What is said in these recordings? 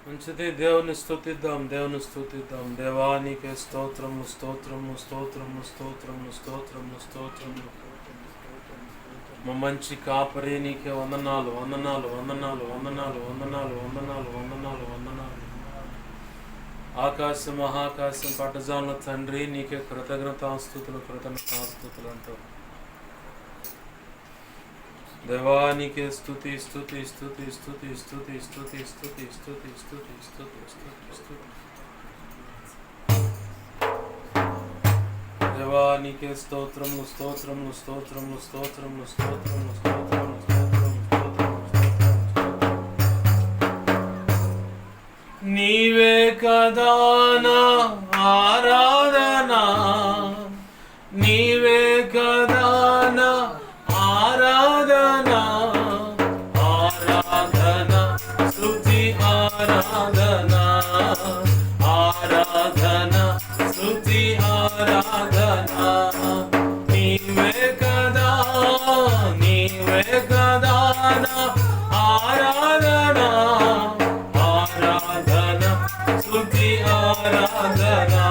మంచిది. దేవుని స్తుతిద్దాం, దేవుని స్తుతిద్దాం. దేవానికి స్తోత్రము, స్తోత్రము, స్తోత్రము, స్తోత్రము, స్తోత్రము, స్తోత్రము. మా మంచి కాపరి నీకే వందనాలు, వందనాలు, వందనాలు, వందనాలు, వందనాలు, వందనాలు, వందనాలు, వందనాలు. ఆకాశం మహాకాశం పట్టజాల తండ్రి నీకే కృతజ్ఞతాస్తుతులు, కృతజ్ఞతాస్తుతులు అంటూ దేవానికి స్తుతి, స్తుతి, స్తుతి, స్తుతి, స్తుతి, స్తుతి, స్తుతి, స్తుతి, స్తుతి, స్తుతి, స్తుతి, స్తుతి. దేవానికి స్తోత్రము, స్తోత్రము, స్తోత్రము, స్తోత్రము, స్తోత్రము, స్తోత్రము, స్తోత్రము, స్తోత్రము. నీవే కదా నా ఆరాధనా, నీవే కదా నా ఆరాధనా, ఆరాధనా, స్తుతి ఆరాధనా, ఆరాధనా, స్తుతి ఆరాధనా. నీవే కదా, నీవే కదా నా ఆరాధనా, ఆరాధనా, స్తుతి ఆరాధనా,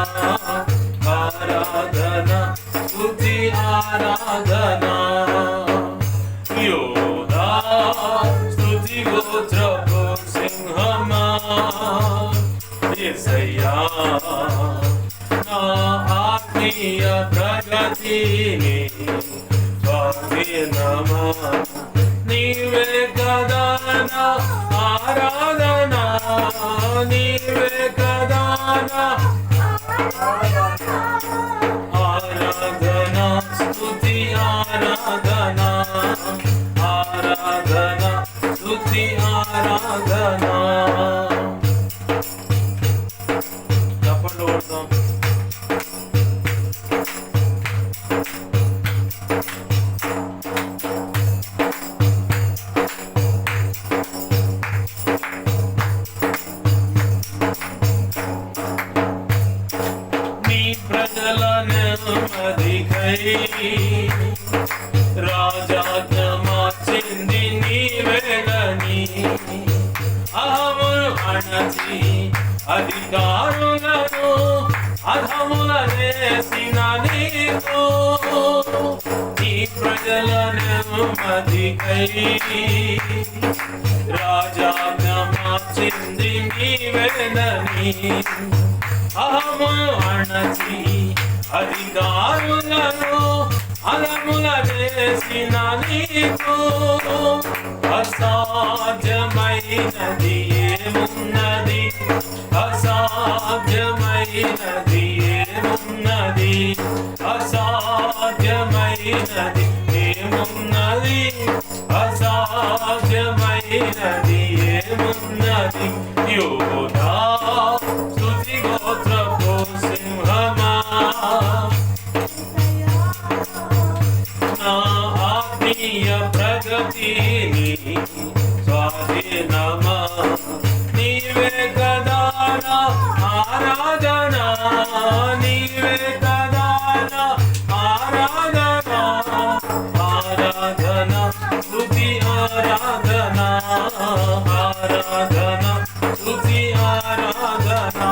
ఆరాధనా, స్తుతి ఆరాధనా. యోధా స్తుతి గోత్రపు సింహమా యేసయ్యా, నా ఆత్మీయ ప్రగతిని స్వాధీనమా. నీవే కదా నా ఆరాధనా, నీవే కదా నా ఆరాధనా, స్తుతి ఆరాధనా, ఆరాధనా, స్తుతి ఆరాధనా. చప్పట్లు కొడతాం. నీ ప్రజల నెమ్మదికై రాజాజ్ఞ మార్చింది నీవేగని, అహమును అణచి అధికారులను అధముల వేసిన నీకు. నీ ప్రజల నెమ్మదికై రాజాజ్ఞ మార్చింది నీవేగని, అహమును అణచి అధికారులను అలముల వేసిన నీకు. అసాధ్యమైనది ఏమున్నది, అసాధ్యమైనది ఏమున్నది, అసాధ్యమైనది ఏమున్నది, అసాధ్యమైనది ఏమున్నది. యోధా స్తుతి గోత్రపు సింహమా, నా ఆత్మీయ ప్రగతిని స్వాధీనమా. నీవే కదా నా ఆరాధనా, నీవే కదా నా ఆరాధనా, ఆరాధనా, స్తుతి ఆరాధనా, ఆరాధనా, స్తుతి ఆరాధనా.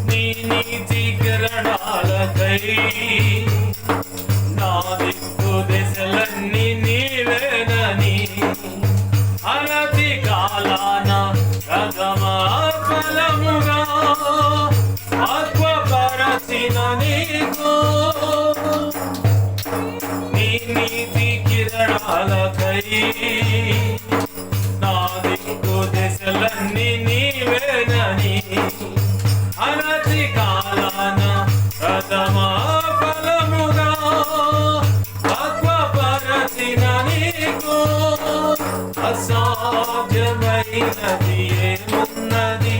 నీ నీతి కిరణాలకై నా దిక్కు దశలన్నీ నీవేనని, అనతి కాలాన రథమా ఫలముగా ఆత్మపరచిన నీకు. నీ నీతి కిరణాలకై నా దిక్కు దశలన్నీ నీవేనని, అనతి కాలాన రథమా ఫలముగా ఆత్మపరచిన నీకు. అసాధ్యమైనది ఏమున్నది,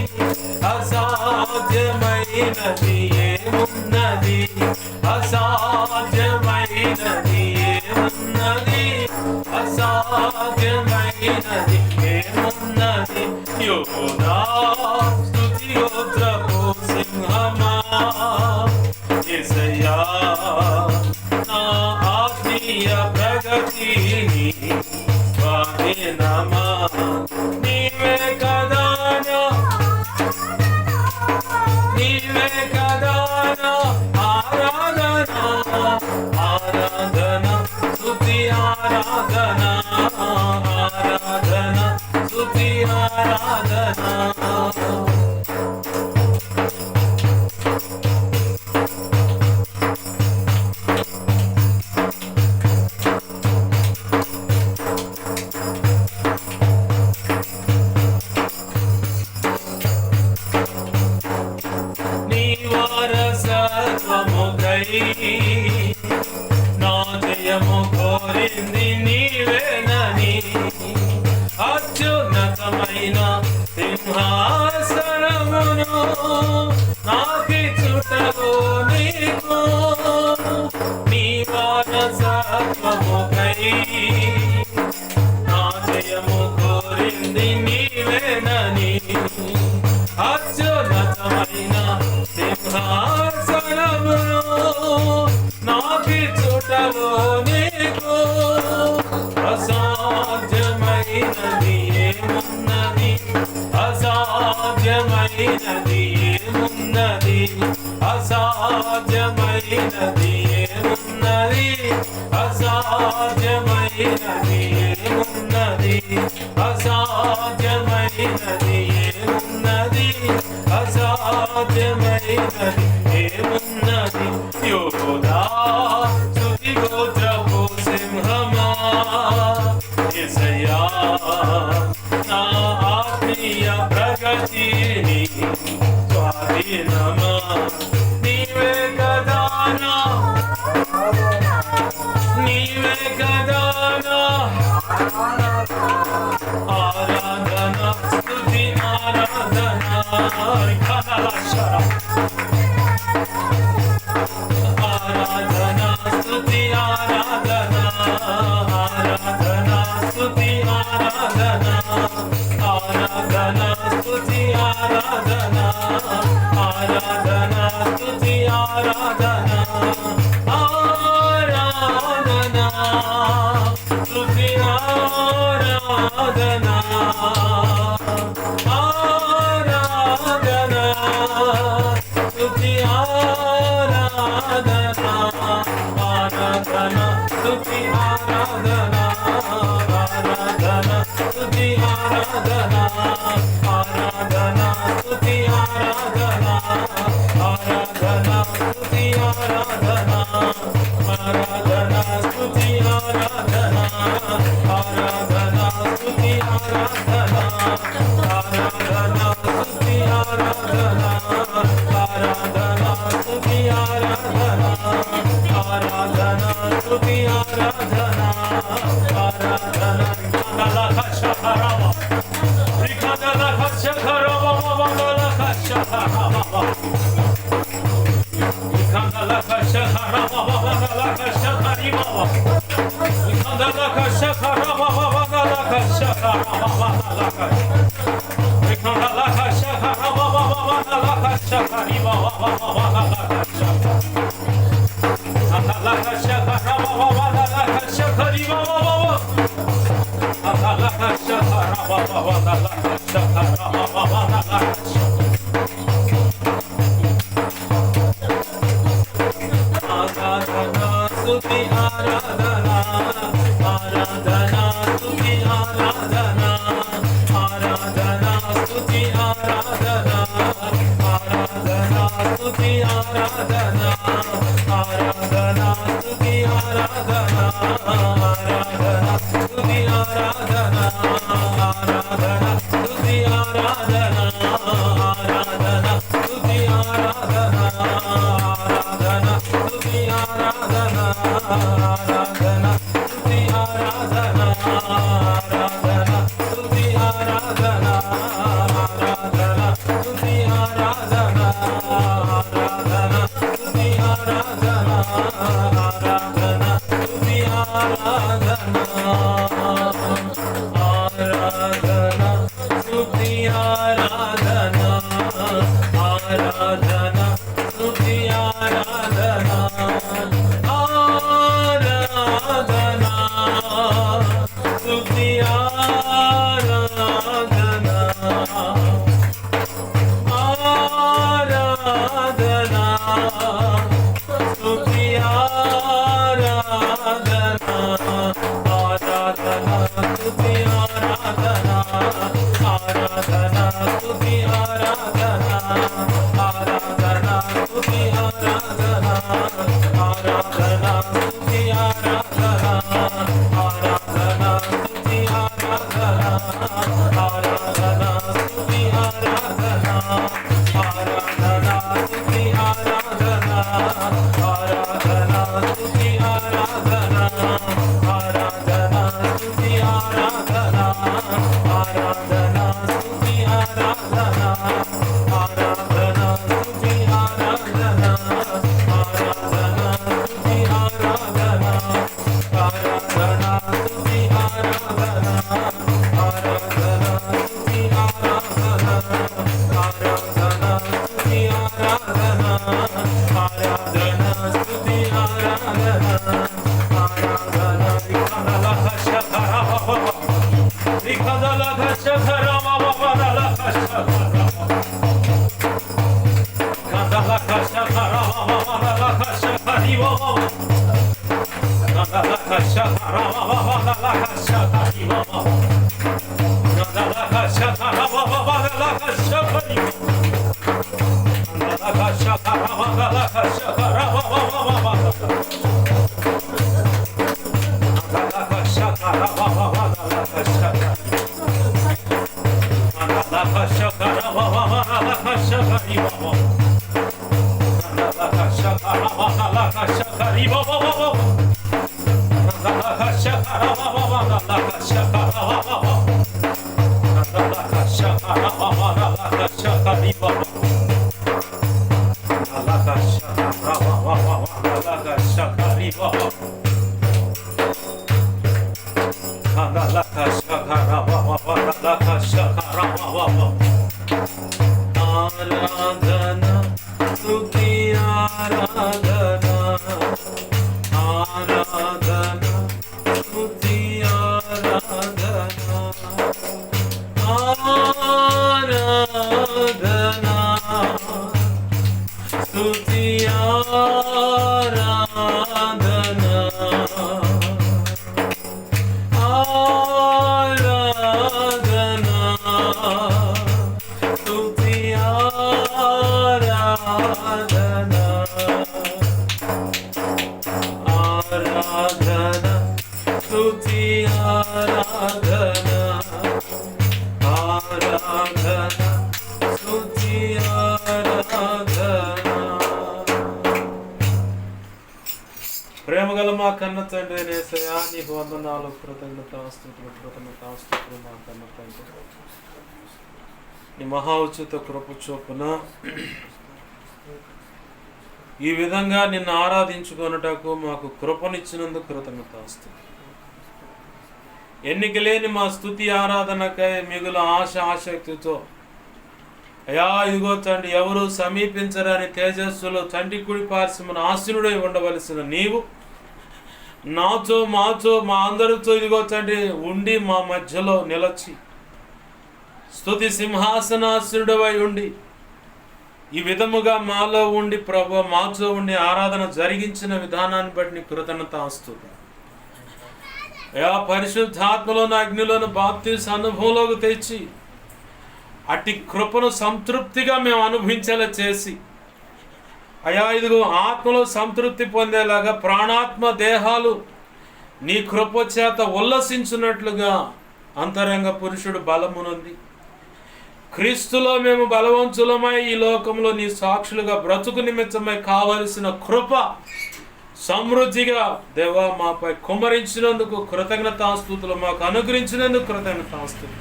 అసాధ్యమైనది ఏమున్నది, అసాధ్యమైనది ఏమున్నది, నది ఏమున్నది యోధా స్తుతి గోత్రపు సింహమా యేసయ్యా నా ఆత్మీయ ప్రగతిని వాహనమా నీవే కదా నీవే కదా ఆరాధన ఆరాధన స్తుతి ఆరాధన ఆరాధన స్తుతి ఆరాధన నా జయము కోరింది నీవేనని అత్యున్నతమైన సింహాసనమును నాకిచ్చుటకు నీకు నీ వారసత్వముకై నా జయము కోరింది నీవేనని అత్యున్నతమైన సింహాసనమును నాకిచ్చుటలో నీకు అసాధ్యమైనది ఏమున్నది అసాధ్యమైనది ఏమున్నది అసాధ్యమైనది ఏమున్నది అసాధ్యమైనది ఏమున్నది అసాధ్యమైనది ఏమున్నది అసాధ్యమైనది ఏమున్నది యోధా స్తుతి గోత్రపు సింహమా యేసయ్యా నా ఆత్మీయ ప్రగతిని స్వాధీనమా నీవే కదా నీవే కదా ఆరాధన స్తుతి ఆరాధన ఆరాధన స్తుతి ఆరాధన ఆరాధన స్తుతి ఆరాధన ఆరాధన స్తుతి ఆరాధన ఆరాధన స్తుతి ఆరాధన ఆరాధన స్తుతి ఆరాధన ఆరాధన స్తుతి ఆరాధన ఆరాధన స్తుతి ఆరాధన ఆరాధన స్తుతి ఆరాధన ఆరాధన స్తుతి ఆరాధన ఆరాధన స్తుతి ఆరాధన ఆరాధన స్తుతి ఆరాధన ఆరాధన స్తుతి ఆరాధన ఆరాధన స్తుతి ఆరాధన ఆరాధన స్తుతి ఆరాధన ఆరాధన స్తుతి ఆరాధన ఆరాధన కలకశహరమ రికదలకశహరమ వదలకశహరమ రికదలకశహరమ వదలకశహరిమ రికదలకశహరమ వదలకశహరమ రికదలకశహరమ వదలకశహరిమ ఆరాధనా స్తుతి ఆరాధనా ఆరాధనా స్తుతి ఆరాధనా ఆరాధనా స్తుతి ఆరాధనా ఆరాధనా స్తుతి ఆరాధనా ఆరాధనా స్తుతి ఆరాధనా ఆరాధనా స్తుతి ఆరాధనా ఆరాధనా స్తుతి ఆరాధనా ఆరాధనా స్తుతి ఆరాధనా ఆరాధనా స్తుతి ఆరాధనా ఆరాధనా స్తుతి ఆరాధనా ఆరాధనా స్తుతి ఆరాధనా ఆరాధనా స్తుతి ఆరాధనా ఆరాధనా స్తుతి ఆరాధనా ఆరాధనా స్తుతి ఆరాధనా ప్రేమగల మా కన్న తండ్రి యేసయ్యా, నీకు వందనాలు, కృతజ్ఞతాస్తుతులు మా కన్న తండ్రి. నీ మహా ఉచిత కృప చొప్పున ఈ విధంగా నిన్ను ఆరాధించుకొనుటకు మాకు కృపనిచ్చినందుకు కృతజ్ఞతాస్తుతులు. ఎన్నిక లేని మా స్తుతి ఆరాధనకై మిగులు ఆసక్తితో అయా ఇదిగో తండ్రి, ఎవరు సమీపించరాని తేజస్సులో తండ్రి కుడి పార్శ్వమున ఆసీనుడై ఉండవలసిన నీవు నాతో మాతో మా అందరితో ఇదిగో తండ్రి ఉండి మా మధ్యలో నిలచి స్తుతి సింహాసనాసీనుడవై ఉండి ఈ విధముగా మాలో ఉండి ప్రభు మాతో ఉండి ఆరాధన జరిగించిన విధానాన్ని బట్టి కృతజ్ఞతాస్తుతులు. అయా పరిశుద్ధాత్మలోను అగ్నిలోను బాప్తిస్మ అనుభవంలోకి తెచ్చి అట్టి కృపను సంతృప్తిగా మేము అనుభవించేలా చేసి అయా ఇదిగో ఆత్మలో సంతృప్తి పొందేలాగా ప్రాణాత్మ దేహాలు నీ కృప చేత ఉల్లసించున్నట్లుగా అంతరంగ పురుషుడు బలమునుంది. క్రీస్తులో మేము బలవంతులమై ఈ లోకంలో నీ సాక్షులుగా బ్రతుకు నిమిత్తమై కావలసిన కృప సమృద్ధిగా దేవా మాపై కుమ్మరించినందుకు కృతజ్ఞతాస్తుతులు, మాకు అనుగ్రహించినందుకు కృతజ్ఞతాస్తుతులు.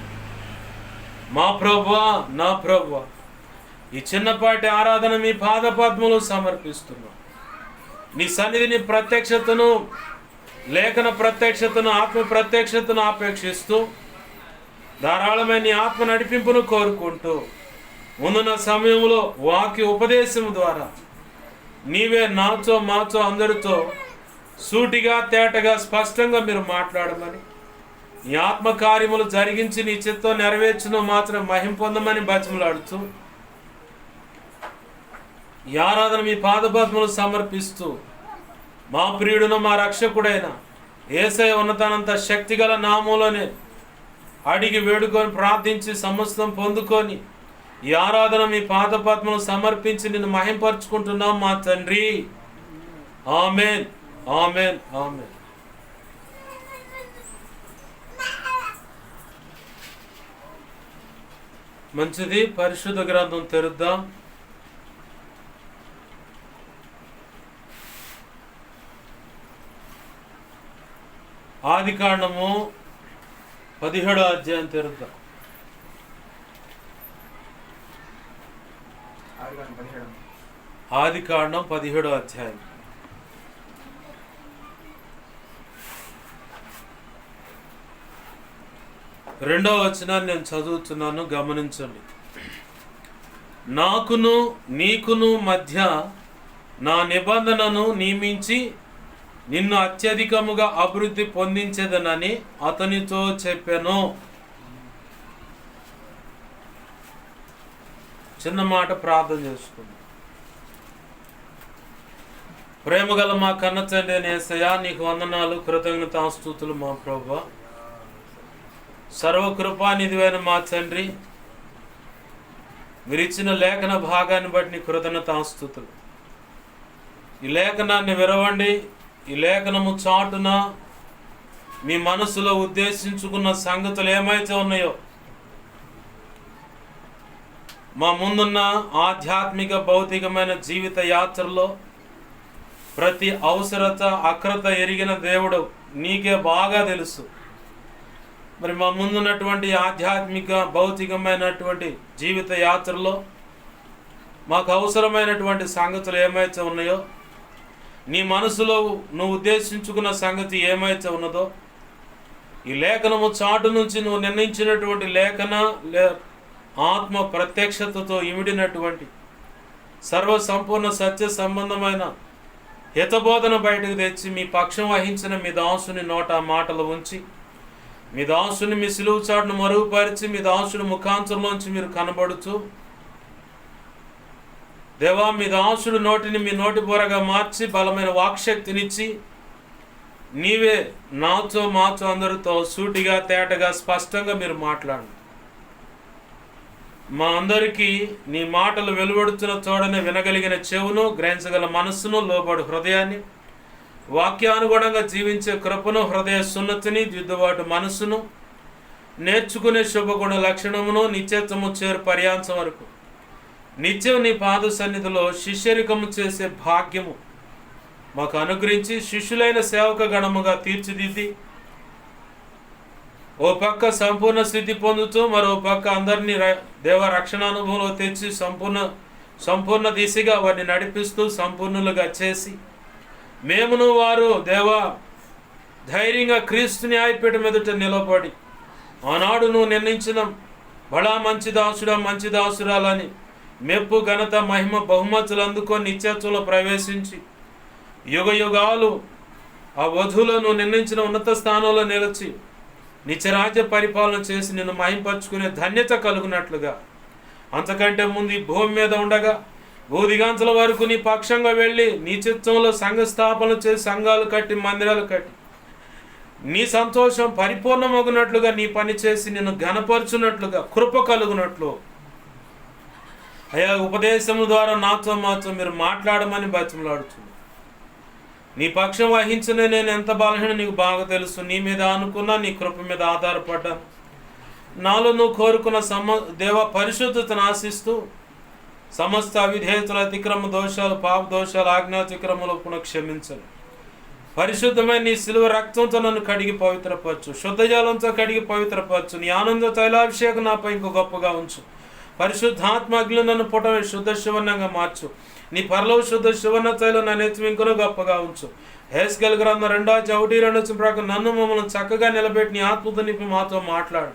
మా ప్రభువా, నా ప్రభువా, ఈ చిన్నపాటి ఆరాధన మీ పాదపద్మలు సమర్పిస్తున్నాం. నీ సన్నిధిని ప్రత్యక్షతను, లేఖన ప్రత్యక్షతను, ఆత్మ ప్రత్యక్షతను ఆపేక్షిస్తూ ధారాళమైన నీ ఆత్మ నడిపింపును కోరుకుంటూ ముందున్న సమయంలో వాక్య ఉపదేశం ద్వారా నీవే నాతో మాతో అందరితో సూటిగా తేటగా స్పష్టంగా మీరు మాట్లాడమని, నీ ఆత్మకార్యములు జరిగించి నీ చిత్తం నెరవేర్చును మాత్రం మహిమ పొందమని బతిమలాడుతూ ఈ ఆరాధన మీ పాదపద్మలు సమర్పిస్తూ మా ప్రియుడును మా రక్షకుడైన యేసయ్య ఉన్నతనంత శక్తిగల నామములోనే అడిగి వేడుకొని ప్రార్థించి సమస్తం పొందుకొని ఈ ఆరాధన మీ పాదపద్మలు సమర్పించి నిన్ను మహింపరుచుకుంటున్నాం మా తండ్రి. ఆమేన్, ఆమేన్, ఆమేన్. మంచిది, పరిశుద్ధ గ్రంథం తెరుద్దాం. ఆదికాండము 17వ అధ్యాయం తెరుద్దాం. ఆదికాండం 17వ అధ్యాయం. రెండవ వచనాన్ని నేను చదువుతున్నాను, గమనించండి. నాకును నీకును మధ్య నా నిబంధనను నియమించి నిన్ను అత్యధికముగా అభివృద్ధి పొందించేదనని అతనితో చెప్పాను. చిన్న మాట ప్రార్థన చేసుకుందాం. ప్రేమగల మా కన్న తండ్రి యేసయ్యా, నీకు వందనాలు, కృతజ్ఞతాస్తుతులు మా ప్రభువా. సర్వకృపానిధివైన మా తండ్రి, మీరిచ్చిన లేఖన భాగాన్ని బట్టి నీ కృతజ్ఞతాస్తుతులు. ఈ లేఖనాన్ని విరవండి. ఈ లేఖనము చాటున మీ మనసులో ఉద్దేశించుకున్న సంగతులు ఏమైతే ఉన్నాయో, మా ముందున్న ఆధ్యాత్మిక భౌతికమైన జీవిత యాత్రలో ప్రతి అవసరత అక్రత ఎరిగిన దేవుడు నీకే బాగా తెలుసు. మరి మా ముందున్నటువంటి ఆధ్యాత్మిక భౌతికమైనటువంటి జీవిత యాత్రలో మాకు అవసరమైనటువంటి సంగతులు ఏమైతే ఉన్నాయో, నీ మనసులో నువ్వు ఉద్దేశించుకున్న సంగతి ఏమైతే ఉన్నదో, ఈ లేఖనము చాటు నుంచి నువ్వు నిర్ణయించినటువంటి లేఖన ఆత్మ ప్రత్యక్షతతో ఇమిడినటువంటి సర్వ సంపూర్ణ సత్య సంబంధమైన హితబోధన బయటకు తెచ్చి మీ పక్షం వహించిన మీ దాసుని నోట మాటలు ఉంచి, మీ దాసుని మీ సిలువు చాటును మరుగుపరిచి, మీ దాసుని ముఖాంతరంలోంచి మీరు కనబడుతూ, దేవా, మీ దాసుడు నోటిని మీ నోటి బోరగా మార్చి బలమైన వాక్శక్తినిచ్చి, నీవే నాతో మాతో అందరితో సూటిగా తేటగా స్పష్టంగా మీరు మాట్లాడండి. మా అందరికీ నీ మాటలు వెలువడుతున్న తోడనే వినగలిగిన చెవును, గ్రహించగల మనస్సును, లోబడు హృదయాన్ని, వాక్యానుగుణంగా జీవించే కృపను, హృదయ సున్నతిని, దిద్దుబాటు మనస్సును, నేర్చుకునే శుభగుణ లక్షణమును, నిత్యత్వము చేరు పర్యాంతం వరకు నిత్యం నీ పాద సన్నిధిలో శిష్యరికము చేసే భాగ్యము మాకు అనుగ్రహించి, శిష్యులైన సేవక గణముగా తీర్చిదిద్ది, ఓ పక్క సంపూర్ణ స్థితి పొందుతూ మరో పక్క అందరినీ దేవ రక్షణ అనుభవంలో తెచ్చి సంపూర్ణ దిశగా వారిని నడిపిస్తూ సంపూర్ణులుగా చేసి, మేమును వారు దేవా ధైర్యంగా క్రీస్తు న్యాయపీఠం ఎదుట నిలబడి, ఆనాడు నువ్వు నిర్ణయించిన బడా మంచి దాసుడా మంచి దాసురాలని మెప్పు ఘనత మహిమ బహుమతులు అందుకొని నిత్యత్వంలో ప్రవేశించి యుగ యుగాలు ఆ వధువులను నిర్ణయించిన ఉన్నత స్థానంలో నిలిచి నిత్యరాజ్య పరిపాలన చేసి నిన్ను మహింపరచుకునే ధన్యత కలుగునట్లుగా, అంతకంటే ముందు ఈ భూమి మీద ఉండగా భూదిగాంచల వరకు నీ పక్షంగా వెళ్ళి నీ చిత్తంలో సంఘ స్థాపన చేసి సంఘాలు కట్టి మందిరాలు కట్టి నీ సంతోషం పరిపూర్ణమగునట్లుగా నీ పని చేసి నిన్ను ఘనపరచునట్లుగా కృప కలుగునట్లు అయా ఉపదేశము ద్వారా నాతో మాతో మీరు మాట్లాడమని బతిమలాడుతున్నాను. నీ పక్షం వహించిన నేను ఎంత బలహీన నీకు బాగా తెలుసు. నీ మీద అనుకున్నా, నీ కృప మీద ఆధారపడ్డాను. నాలో నువ్వు కోరుకున్న దేవ పరిశుద్ధతను ఆశిస్తూ సమస్త అవిధేయతలు, అతిక్రమ దోషాలు, పాప దోషాలు, ఆజ్ఞాతిక్రమలు కూడా క్షమించను. పరిశుద్ధమైన నీ సిలువ రక్తంతో నన్ను కడిగి పవిత్రపరచు, శుద్ధజలంతో కడిగి పవిత్రపరచు. నీ ఆనంద తైలాభిషేకం నాపై ఇంకో గొప్పగా ఉంచు. పరిశుద్ధాత్మ అగ్ని నన్ను పుటమే శుద్ధ శివర్ణంగా మార్చు. నీ పరలో శుద్ధ శివర్ణ తైలం నన్ను ఎత్తిమింకును గొప్పగా ఉంచు. హెస్కేలు గ్రంథం 2:1-2 ప్రకారం నన్ను మమ్మల్ని చక్కగా నిలబెట్టి నీ ఆత్మతో నింపి మాతో మాట్లాడు.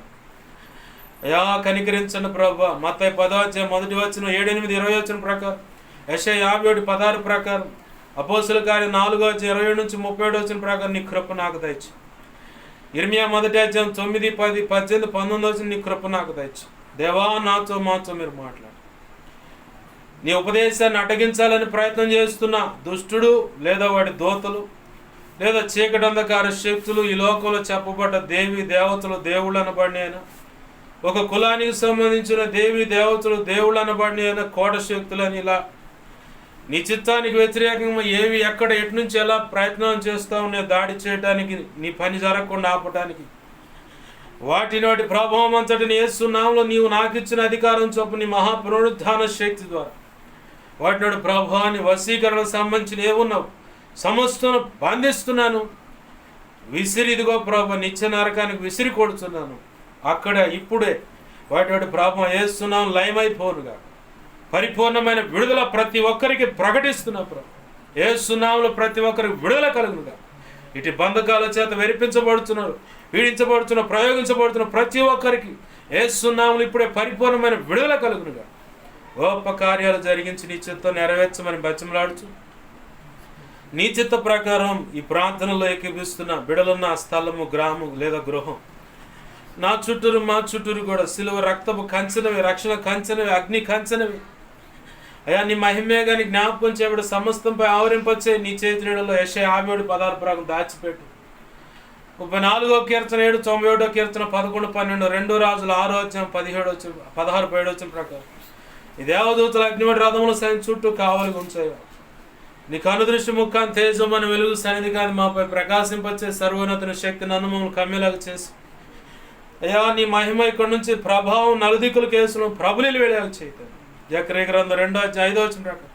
అయా కనికరించండి ప్రభా. మత్తయి 10:1 7-8-20 ప్రకారం, యెషయా 57:16 ప్రకారం, అపోస్తుల కార్యం 4:27-37 ప్రకారం నీ కృప నాకు దయచు. ఇర్మియా 1:9-10-18-19 నీ కృప నాకు దయచు. దేవా నాతో మాతో మీరు మాట్లాడు. నీ ఉపదేశాన్ని అటగించాలని ప్రయత్నం చేస్తున్న దుష్టుడు లేదా వాడి దోతలు లేదా చీకటి అంధకార శక్తులు, ఈ లోకంలో చెప్పబడ్డ దేవి దేవతలు దేవుళ్ళు అనబడిన అయినా, ఒక కులానికి సంబంధించిన దేవి దేవతలు దేవుళ్ళు అనబడిన అయినా, కోట శక్తులని ఇలా నీ చిత్తానికి వ్యతిరేకంగా ఏవి ఎక్కడ ఎటు నుంచి ఎలా ప్రయత్నం చేస్తా ఉన్నాయి దాడి చేయడానికి, నీ పని జరగకుండా ఆపటానికి, వాటి ప్రభావం అంతటిని యేసునామములో నీవు నాకు ఇచ్చిన అధికారం చొప్పున నీ మహాపునరుద్ధాన శక్తి ద్వారా వాటి ప్రభావాన్ని వశీకరణ సంబంధించిన ఏమున్నావు సమస్తం బంధిస్తున్నాను. విసిరి ఇదిగో ప్రభు నిత్య నరకానికి విసిరి కొడుతున్నాను. అక్కడ ఇప్పుడే వాటి ప్రభావం యేసునాం లయమైపోనుగా పరిపూర్ణమైన విడుదల ప్రతి ఒక్కరికి ప్రకటిస్తున్నా ప్రభు. యేసునామములో ప్రతి ఒక్కరికి విడుదల కలుగునుగా. ఇటు బంధకాల చేత వెరిపించబడుతున్నారు, పీడించబడుతున్న, ప్రయోగించబడుతున్న ప్రతి ఒక్కరికి యేసునామములో ఇప్పుడే పరిపూర్ణమైన విడుదల కలుగునుగా. గొప్ప కార్యాలు జరిగించి నీ చిత్తం నెరవేర్చమని బతిమలాడుచు, నీ చిత్త ప్రకారం ఈ ప్రార్థనలో ఏకీపిస్తున్న బిడలున్న ఆ స్థలము, గ్రామం లేదా గృహం నా చుట్టూరు మా చుట్టూరు కూడా సిలువ రక్తపు కంచెనవి, రక్షణ కంచెనవి, అగ్ని కంచెనవి, అయ్యా నీ మహిమే కానీ జ్ఞాపకం చేయబడి సమస్తంపై ఆవరింపచ్చే నీ చేతి నీడలో యెషయా 57:16 దాచిపెట్టు. 34వ కీర్తన 7, 91వ కీర్తన 11, 12, 2 రాజులు 6:16 ప్రకారం ఈ దేవదూతల అగ్నిమటి రథముల సైన్ చుట్టూ కావలి ఉంచాయి. నీ కనుదృష్టి ముఖాన్ని తేజమని వెలుగు సన్నిధి కాని మాపై ప్రకాశింపచ్చే సర్వోన్నతుని శక్తి నన్ను మమ్మల్ని కమ్మేలాగా చేసి అయ్యా నీ మహిమ ఇక్కడి నుంచి ప్రభావం నలుదిక్కుల కేసులను ప్రభులు వెళ్ళేలా చేయతాను. జకర్యా గ్రంథం 2:5 ప్రకారం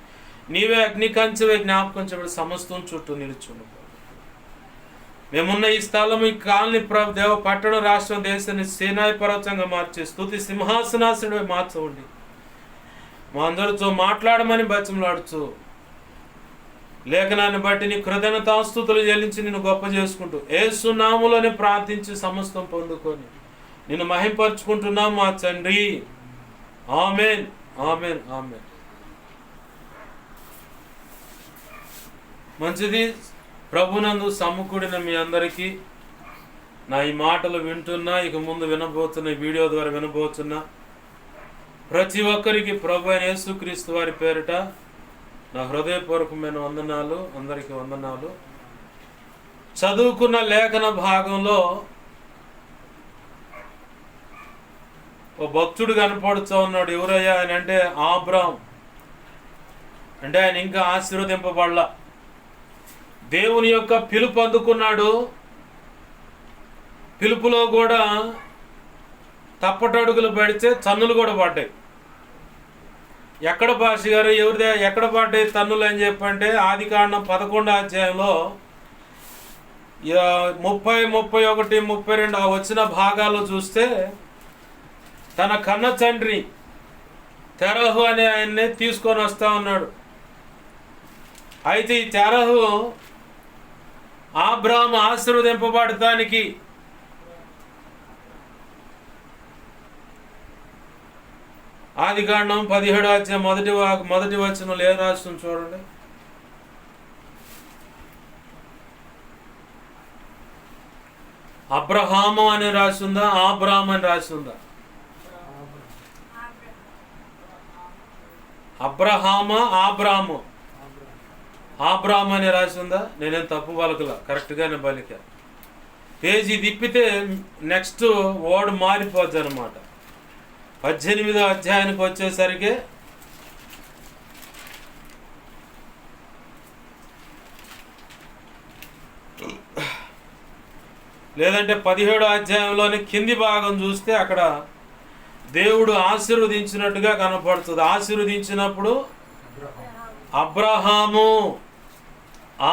నీవే అగ్ని కంచెవే జ్ఞాపకం చేయబడి సమస్తం చుట్టూ నిలుచుండు. మేమున్న ఈ స్థలం ఈ కాలనీ దేవ పట్టణ రాష్ట్రం దేశాన్ని సేనాయి పర్వతంగా మార్చి స్తుతి సింహాసనాసుడు మార్చండి. మా అందరితో మాట్లాడమని బతిమలాడుచు లేఖనాన్ని బట్టి నీ కృతజ్ఞతాస్తుతులు చెల్లించి నిన్ను గొప్ప చేసుకుంటూ యేసు నామములోనే ప్రార్థించి సమస్తం పొందుకొని నిన్ను మహింపరుచుకుంటున్నాం మా తండ్రి. ఆమేన్, ఆమేన్, ఆమేన్. మంచిది. ప్రభునందు సమకూడిన మీ అందరికీ నా ఈ మాటలు వింటున్నా, ఇక ముందు వినబోతున్న వీడియో ద్వారా వినబోతున్నా ప్రతి ఒక్కరికి ప్రభు అయిన యేసుక్రీస్తు వారి పేరిట నా హృదయపూర్వకమైన వందనాలు. అందరికీ వందనాలు. చదువుకున్న లేఖన భాగంలో ఓ భక్తుడు కనపడుతూ ఉన్నాడు. ఎవరయ్యా ఆయన అంటే ఆబ్రాం. అంటే ఆయన ఇంకా ఆశీర్వదింపబడలా. దేవుని యొక్క పిలుపు అందుకున్నాడు. పిలుపులో కూడా తప్పటడుగులు పడితే తన్నులు కూడా పడ్డాయి. ఎక్కడ భాష గారు ఎవరిదే ఎక్కడ పడ్డాయి తన్నులు అని చెప్పంటే ఆదికాండం 11వ అధ్యాయంలో 30, 31, 32 ఆ వచ్చిన భాగాలు చూస్తే తన కన్న తండ్రి తెరహు అనే ఆయన్ని తీసుకొని వస్తా ఉన్నాడు. అయితే ఈ తెరహు ఆబ్రాము ఆశీర్వదింపబడటానికి ఆదికాండం 17వ అధ్యాయం మొదటి వచనంలో ఏం రాస్తుంది చూడండి. అబ్రహాము అని రాసిందా, ఆబ్రామ్ అని రాసిందా? అబ్రహామా, ఆబ్రాము? ఆబ్రామ్ అని రాసిందా? నేనేం తప్పు పలకలా, కరెక్ట్గానే పలికా. పేజీ తిప్పితే నెక్స్ట్ వర్డ్ మారిపోద్ది అనమాట. 18వ అధ్యాయానికి వచ్చేసరికి లేదంటే 17వ అధ్యాయంలోని కింది భాగం చూస్తే అక్కడ దేవుడు ఆశీర్వదించినట్టుగా కనపడుతుంది. ఆశీర్వదించినప్పుడు అబ్రహాము,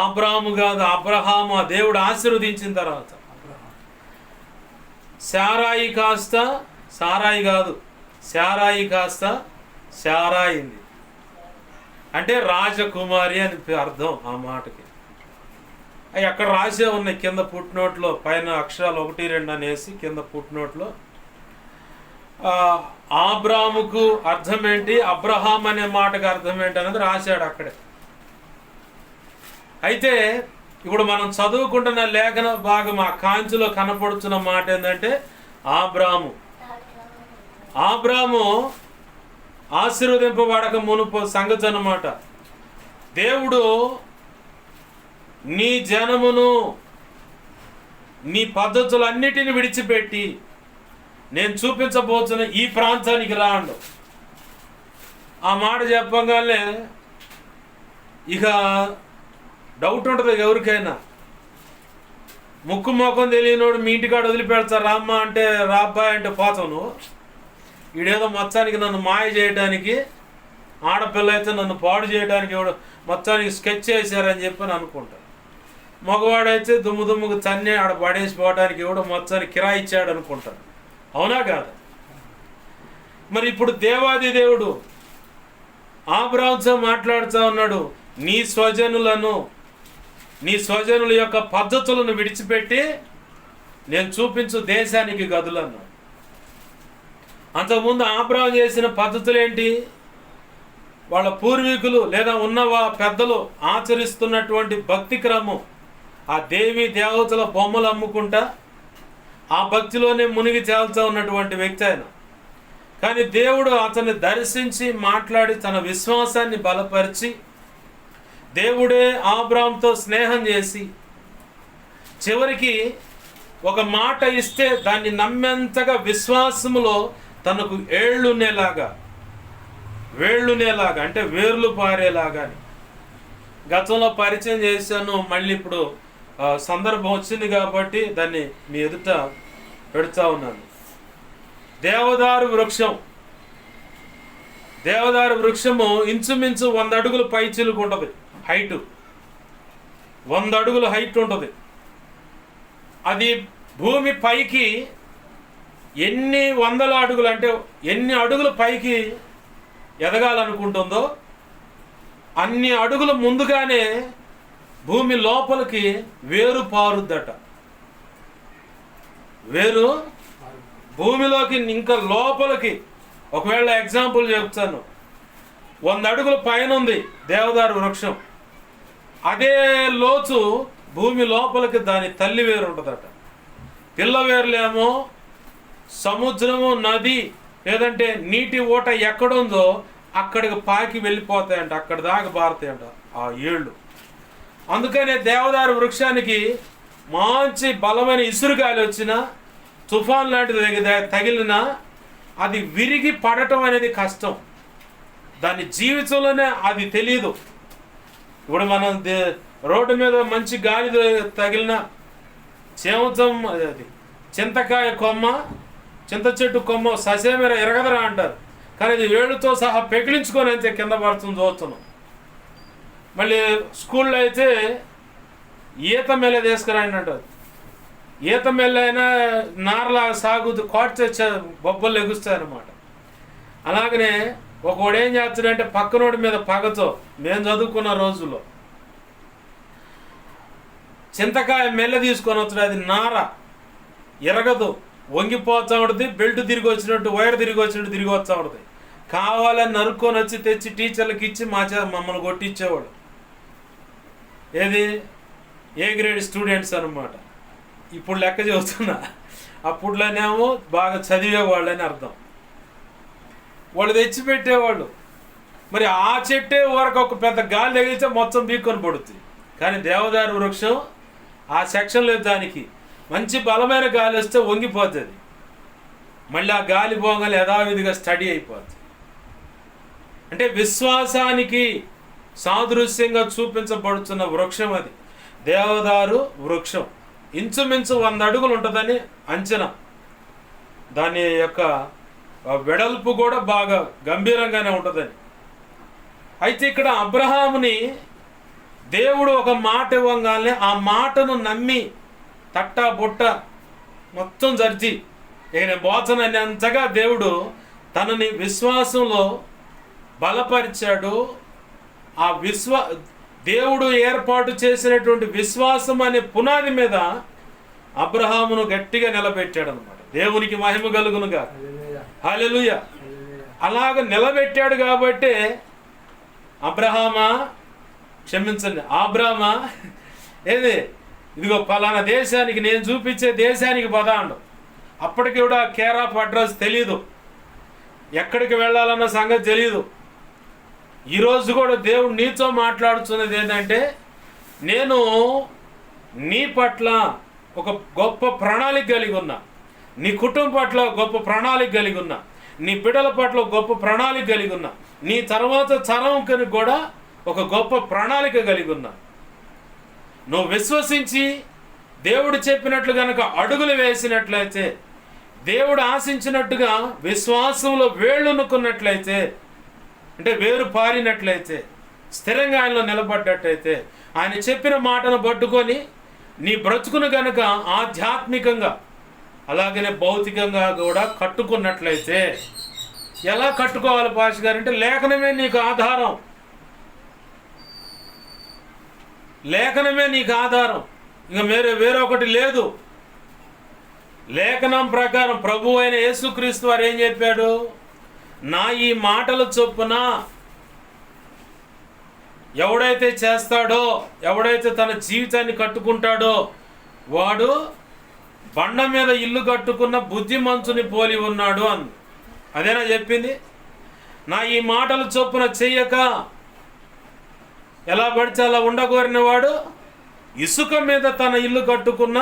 ఆబ్రాము కాదు, అబ్రహాము. దేవుడు ఆశీర్వదించిన తర్వాత శారాయి కాస్త సారాయి కాదు, శారాయి కాస్త శారాయింది. అంటే రాజకుమారి అని అర్థం ఆ మాటకి. అవి అక్కడ రాసే ఉన్నాయి కింద పుట్టినోట్లో, పైన అక్షరాలు 1, 2 అనేసి కింద పుట్టినోట్లో. ఆబ్రాముకు అర్థం ఏంటి, అబ్రహాం అనే మాటకు అర్థం ఏంటి అనేది రాశాడు అక్కడే. అయితే ఇప్పుడు మనం చదువుకుంటున్న లేఖన భాగం ఆ కాంతిలో కనపడుతున్న మాట ఏంటంటే ఆబ్రాము. ఆబ్రాము ఆశీర్వదింపబడక మునుపు సంగతి అన్నమాట. దేవుడు నీ జనమును నీ పద్ధతులన్నిటిని విడిచిపెట్టి నేను చూపించబోతున్న ఈ ప్రాంతానికి రాండు. ఆ మాట చెప్పగానే ఇక డౌట్ ఉంటుంది ఎవరికైనా. ముక్కు మొఖం తెలియనోడు మీ ఇంటికాడ వదిలిపెడతారు రామ్మ అంటే రాబ్బాయి అంటే పోతావు నువ్వు. ఈడేదో మొత్తానికి నన్ను మాయ చేయడానికి, ఆడపిల్ల అయితే నన్ను పాడు చేయడానికి ఎవడు మొత్తానికి స్కెచ్ చేశారని చెప్పని అనుకుంటాను. మగవాడైతే దుమ్ముకు తన్నే ఆడ పడేసి పోవడానికి ఎవడో మొత్తానికి కిరాయి ఇచ్చాడు అనుకుంటాను. అవునా కాదు? మరి ఇప్పుడు దేవాది దేవుడు ఆబ్రాముతో మాట్లాడుతూ ఉన్నాడు. నీ స్వజనుల యొక్క పద్ధతులను విడిచిపెట్టి నేను చూపించు దేశానికి గదులన్నాడు. అంతకుముందు ఆబ్రాము చేసిన పద్ధతులు ఏంటి? వాళ్ళ పూర్వీకులు లేదా పెద్దలు ఆచరిస్తున్నటువంటి భక్తి క్రమం. ఆ దేవి దేవతల బొమ్మలు అమ్ముకుంటా ఆ భక్తిలోనే మునిగి తేల్చా ఉన్నటువంటి వ్యక్తి ఆయన. కానీ దేవుడు అతన్ని దర్శించి మాట్లాడి తన విశ్వాసాన్ని బలపరిచి దేవుడే అబ్రాహాముతో స్నేహం చేసి చివరికి ఒక మాట ఇస్తే దాన్ని నమ్మేంతగా విశ్వాసములో తనకు వేళ్ళునేలాగా అంటే వేర్లు పారేలాగా. గతంలో పరిచయం చేశాను, మళ్ళీ ఇప్పుడు సందర్భం వచ్చింది కాబట్టి దాన్ని మీ ఎదుట పెడతా ఉన్నాను. దేవదారు వృక్షము ఇంచుమించు 100 అడుగులు పైచిలుకు ఉంటుంది. హైటు 100 అడుగుల హైట్ ఉంటుంది. అది భూమి పైకి ఎన్ని వందల అడుగులు అంటే ఎన్ని అడుగులు పైకి ఎదగాలనుకుంటుందో అన్ని అడుగులు ముందుగానే భూమి లోపలికి వేరు పారుద్దట. వేరు భూమిలోకి ఇంకా లోపలికి, ఒకవేళ ఎగ్జాంపుల్ చెప్తాను, 100 అడుగుల పైన ఉంది దేవదారు వృక్షం, అదే లోతు భూమి లోపలికి దాని తల్లి వేరు ఉంటుందట. పిల్ల వేరులేమో సముద్రము, నది లేదంటే నీటి ఊట ఎక్కడుందో అక్కడికి పాకి వెళ్ళిపోతాయంట, అక్కడ దాకా పారుతాయంట ఆ ఏళ్ళు. అందుకనే దేవదారు వృక్షానికి మంచి బలమైన ఇసురుగాలి వచ్చినా, తుఫాన్ లాంటిది తగిలినా అది విరిగి పడటం అనేది కష్టం. దాని జీవితంలోనే అది తెలియదు. ఇప్పుడు మనం రోడ్డు మీద మంచి గాలి తగిలిన అది చింతకాయ కొమ్మ, చింత చెట్టు కొమ్మ ససేమీర ఎరగదరా అంటారు, కానీ ఇది వేళ్ళతో సహా పెకిలించుకొని అయితే కింద పడుతుంది చూస్తున్నాం. మళ్ళీ స్కూల్లో అయితే ఈత మెల్ల తీసుకురాయని అంటారు. ఈత మెల్ల అయినా నారలాగా సాగుతూ కోట బొబ్బలు ఎగుస్తాయన్నమాట. అలాగనే ఒకడు ఏం చేస్తాడంటే పక్కనోడి మీద పగతో, మేము చదువుకున్న రోజుల్లో చింతకాయ మెల్ల తీసుకొని వస్తాడు, అది నార ఎరగదు, వంగిపోతూ ఉంటుంది, బెల్ట్ తిరిగి వచ్చినట్టు, వైర్ తిరిగి వచ్చినట్టు తిరిగి వస్తూ ఉంటుంది. కావాలని నరుక్కొని వచ్చి తెచ్చి టీచర్లకు ఇచ్చి మమ్మల్ని కొట్టించేవాడు. ఏది ఏ గ్రేడ్ స్టూడెంట్స్ అనమాట. ఇప్పుడు లెక్క చెబుతున్నా, అప్పుడులోనేమో బాగా చదివేవాళ్ళని అర్థం. వాళ్ళు తెచ్చి పెట్టేవాళ్ళు. మరి ఆ చెట్టే వరకు ఒక పెద్ద గాలి తగిలితే మొత్తం బీక్కొని పడుతుంది. కానీ దేవదారు వృక్షం ఆ సెక్షన్లో దానికి మంచి బలమైన గాలి వస్తే వంగిపోతుంది, మళ్ళీ ఆ గాలి పోగానే యథావిధిగా స్టడీ అయిపోతుంది. అంటే విశ్వాసానికి సాదృశ్యంగా చూపించబడుతున్న వృక్షం అది దేవదారు వృక్షం. ఇంచుమించు 100 అడుగులు ఉంటుందని అంచనా. దాని యొక్క వెడల్పు కూడా బాగా గంభీరంగానే ఉంటుందని. అయితే ఇక్కడ అబ్రహాముని దేవుడు ఒక మాట ఇవ్వగానే ఆ మాటను నమ్మి తట్టా బుట్ట మొత్తం జరిచి ఇక నేను బోచనన్నంతగా దేవుడు తనని విశ్వాసంలో బలపరిచాడు. ఆ దేవుడు ఏర్పాటు చేసినటువంటి విశ్వాసం అనే పునాది మీద అబ్రహామును గట్టిగా నిలబెట్టాడు అనమాట. దేవునికి మహిమ కలుగునుగా. హల్లెలూయా. అలాగ నిలబెట్టాడు కాబట్టే ఆబ్రామా ఏది ఇదిగో పలానా దేశానికి, నేను చూపించే దేశానికి పదాండు. అప్పటికి కూడా కేర్ ఆఫ్ అడ్రస్ తెలీదు, ఎక్కడికి వెళ్ళాలన్న సంగతి తెలీదు. ఈరోజు కూడా దేవుడు నీతో మాట్లాడుతున్నది ఏంటంటే, నేను నీ పట్ల ఒక గొప్ప ప్రణాళిక కలిగి ఉన్నా, నీ కుటుంబం పట్ల గొప్ప ప్రణాళిక కలిగి ఉన్నా, నీ బిడ్డల పట్ల గొప్ప ప్రణాళిక కలిగి ఉన్నా, నీ తర్వాత తరంకి కూడా ఒక గొప్ప ప్రణాళిక కలిగి ఉన్నా. నువ్వు విశ్వసించి దేవుడు చెప్పినట్లు కనుక అడుగులు వేసినట్లయితే, దేవుడు ఆశించినట్టుగా విశ్వాసంలో వేళ్ళునుకున్నట్లయితే, అంటే వేరు పారినట్లయితే, స్థిరంగా ఆయనలో నిలబడ్డట్టయితే, ఆయన చెప్పిన మాటను పట్టుకొని నీ బ్రతుకును కనుక ఆధ్యాత్మికంగా అలాగనే భౌతికంగా కూడా కట్టుకున్నట్లయితే, ఎలా కట్టుకోవాలి పాష్ గారు అంటే, లేఖనమే నీకు ఆధారం. లేఖనమే నీకు ఆధారం, ఇంకా వేరొకటి లేదు. లేఖనం ప్రకారం ప్రభు అయిన యేసుక్రీస్తు వారు ఏం చెప్పాడు? నా ఈ మాటల చొప్పున ఎవడైతే చేస్తాడో, ఎవడైతే తన జీవితాన్ని కట్టుకుంటాడో, వాడు బండ మీద ఇల్లు కట్టుకున్న బుద్ధిమంతుని పోలి ఉన్నాడు అని. అదేనా చెప్పింది? నా ఈ మాటలు చొప్పున చెయ్యక ఎలా పడితే అలా ఉండగోరిన వాడు ఇసుక మీద తన ఇల్లు కట్టుకున్న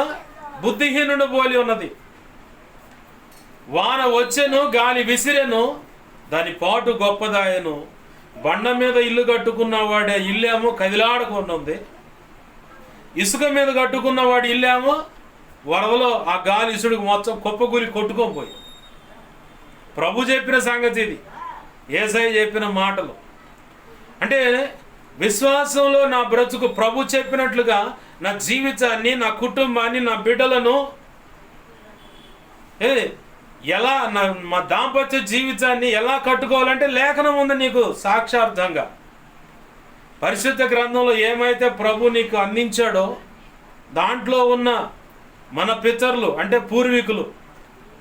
బుద్ధిహీనుడు పోలి ఉన్నది. వాన వచ్చెను, గాలి విసిరెను, దాని పాటు గొప్పదాయను. బండ మీద ఇల్లు కట్టుకున్న వాడే ఇల్లేమో కదిలాడుకున్నది, ఇసుక మీద కట్టుకున్న వాడి ఇల్లేమో వరదలో ఆ గాలి ఇసుడికి మొత్తం కుప్పకూలి కొట్టుకోపోయి. ప్రభు చెప్పిన సంగతి ఇది, యేసయ్య చెప్పిన మాటలు. అంటే విశ్వాసంలో నా బ్రతుకు ప్రభు చెప్పినట్లుగా నా జీవితాన్ని, నా కుటుంబాన్ని, నా బిడ్డలను ఎలా మా దాంపత్య జీవితాన్ని ఎలా కట్టుకోవాలంటే లేఖనం ఉంది నీకు సాక్షార్థంగా. పరిశుద్ధ గ్రంథంలో ఏమైతే ప్రభు నీకు అందించాడో దాంట్లో ఉన్న మన పితరులు అంటే పూర్వీకులు,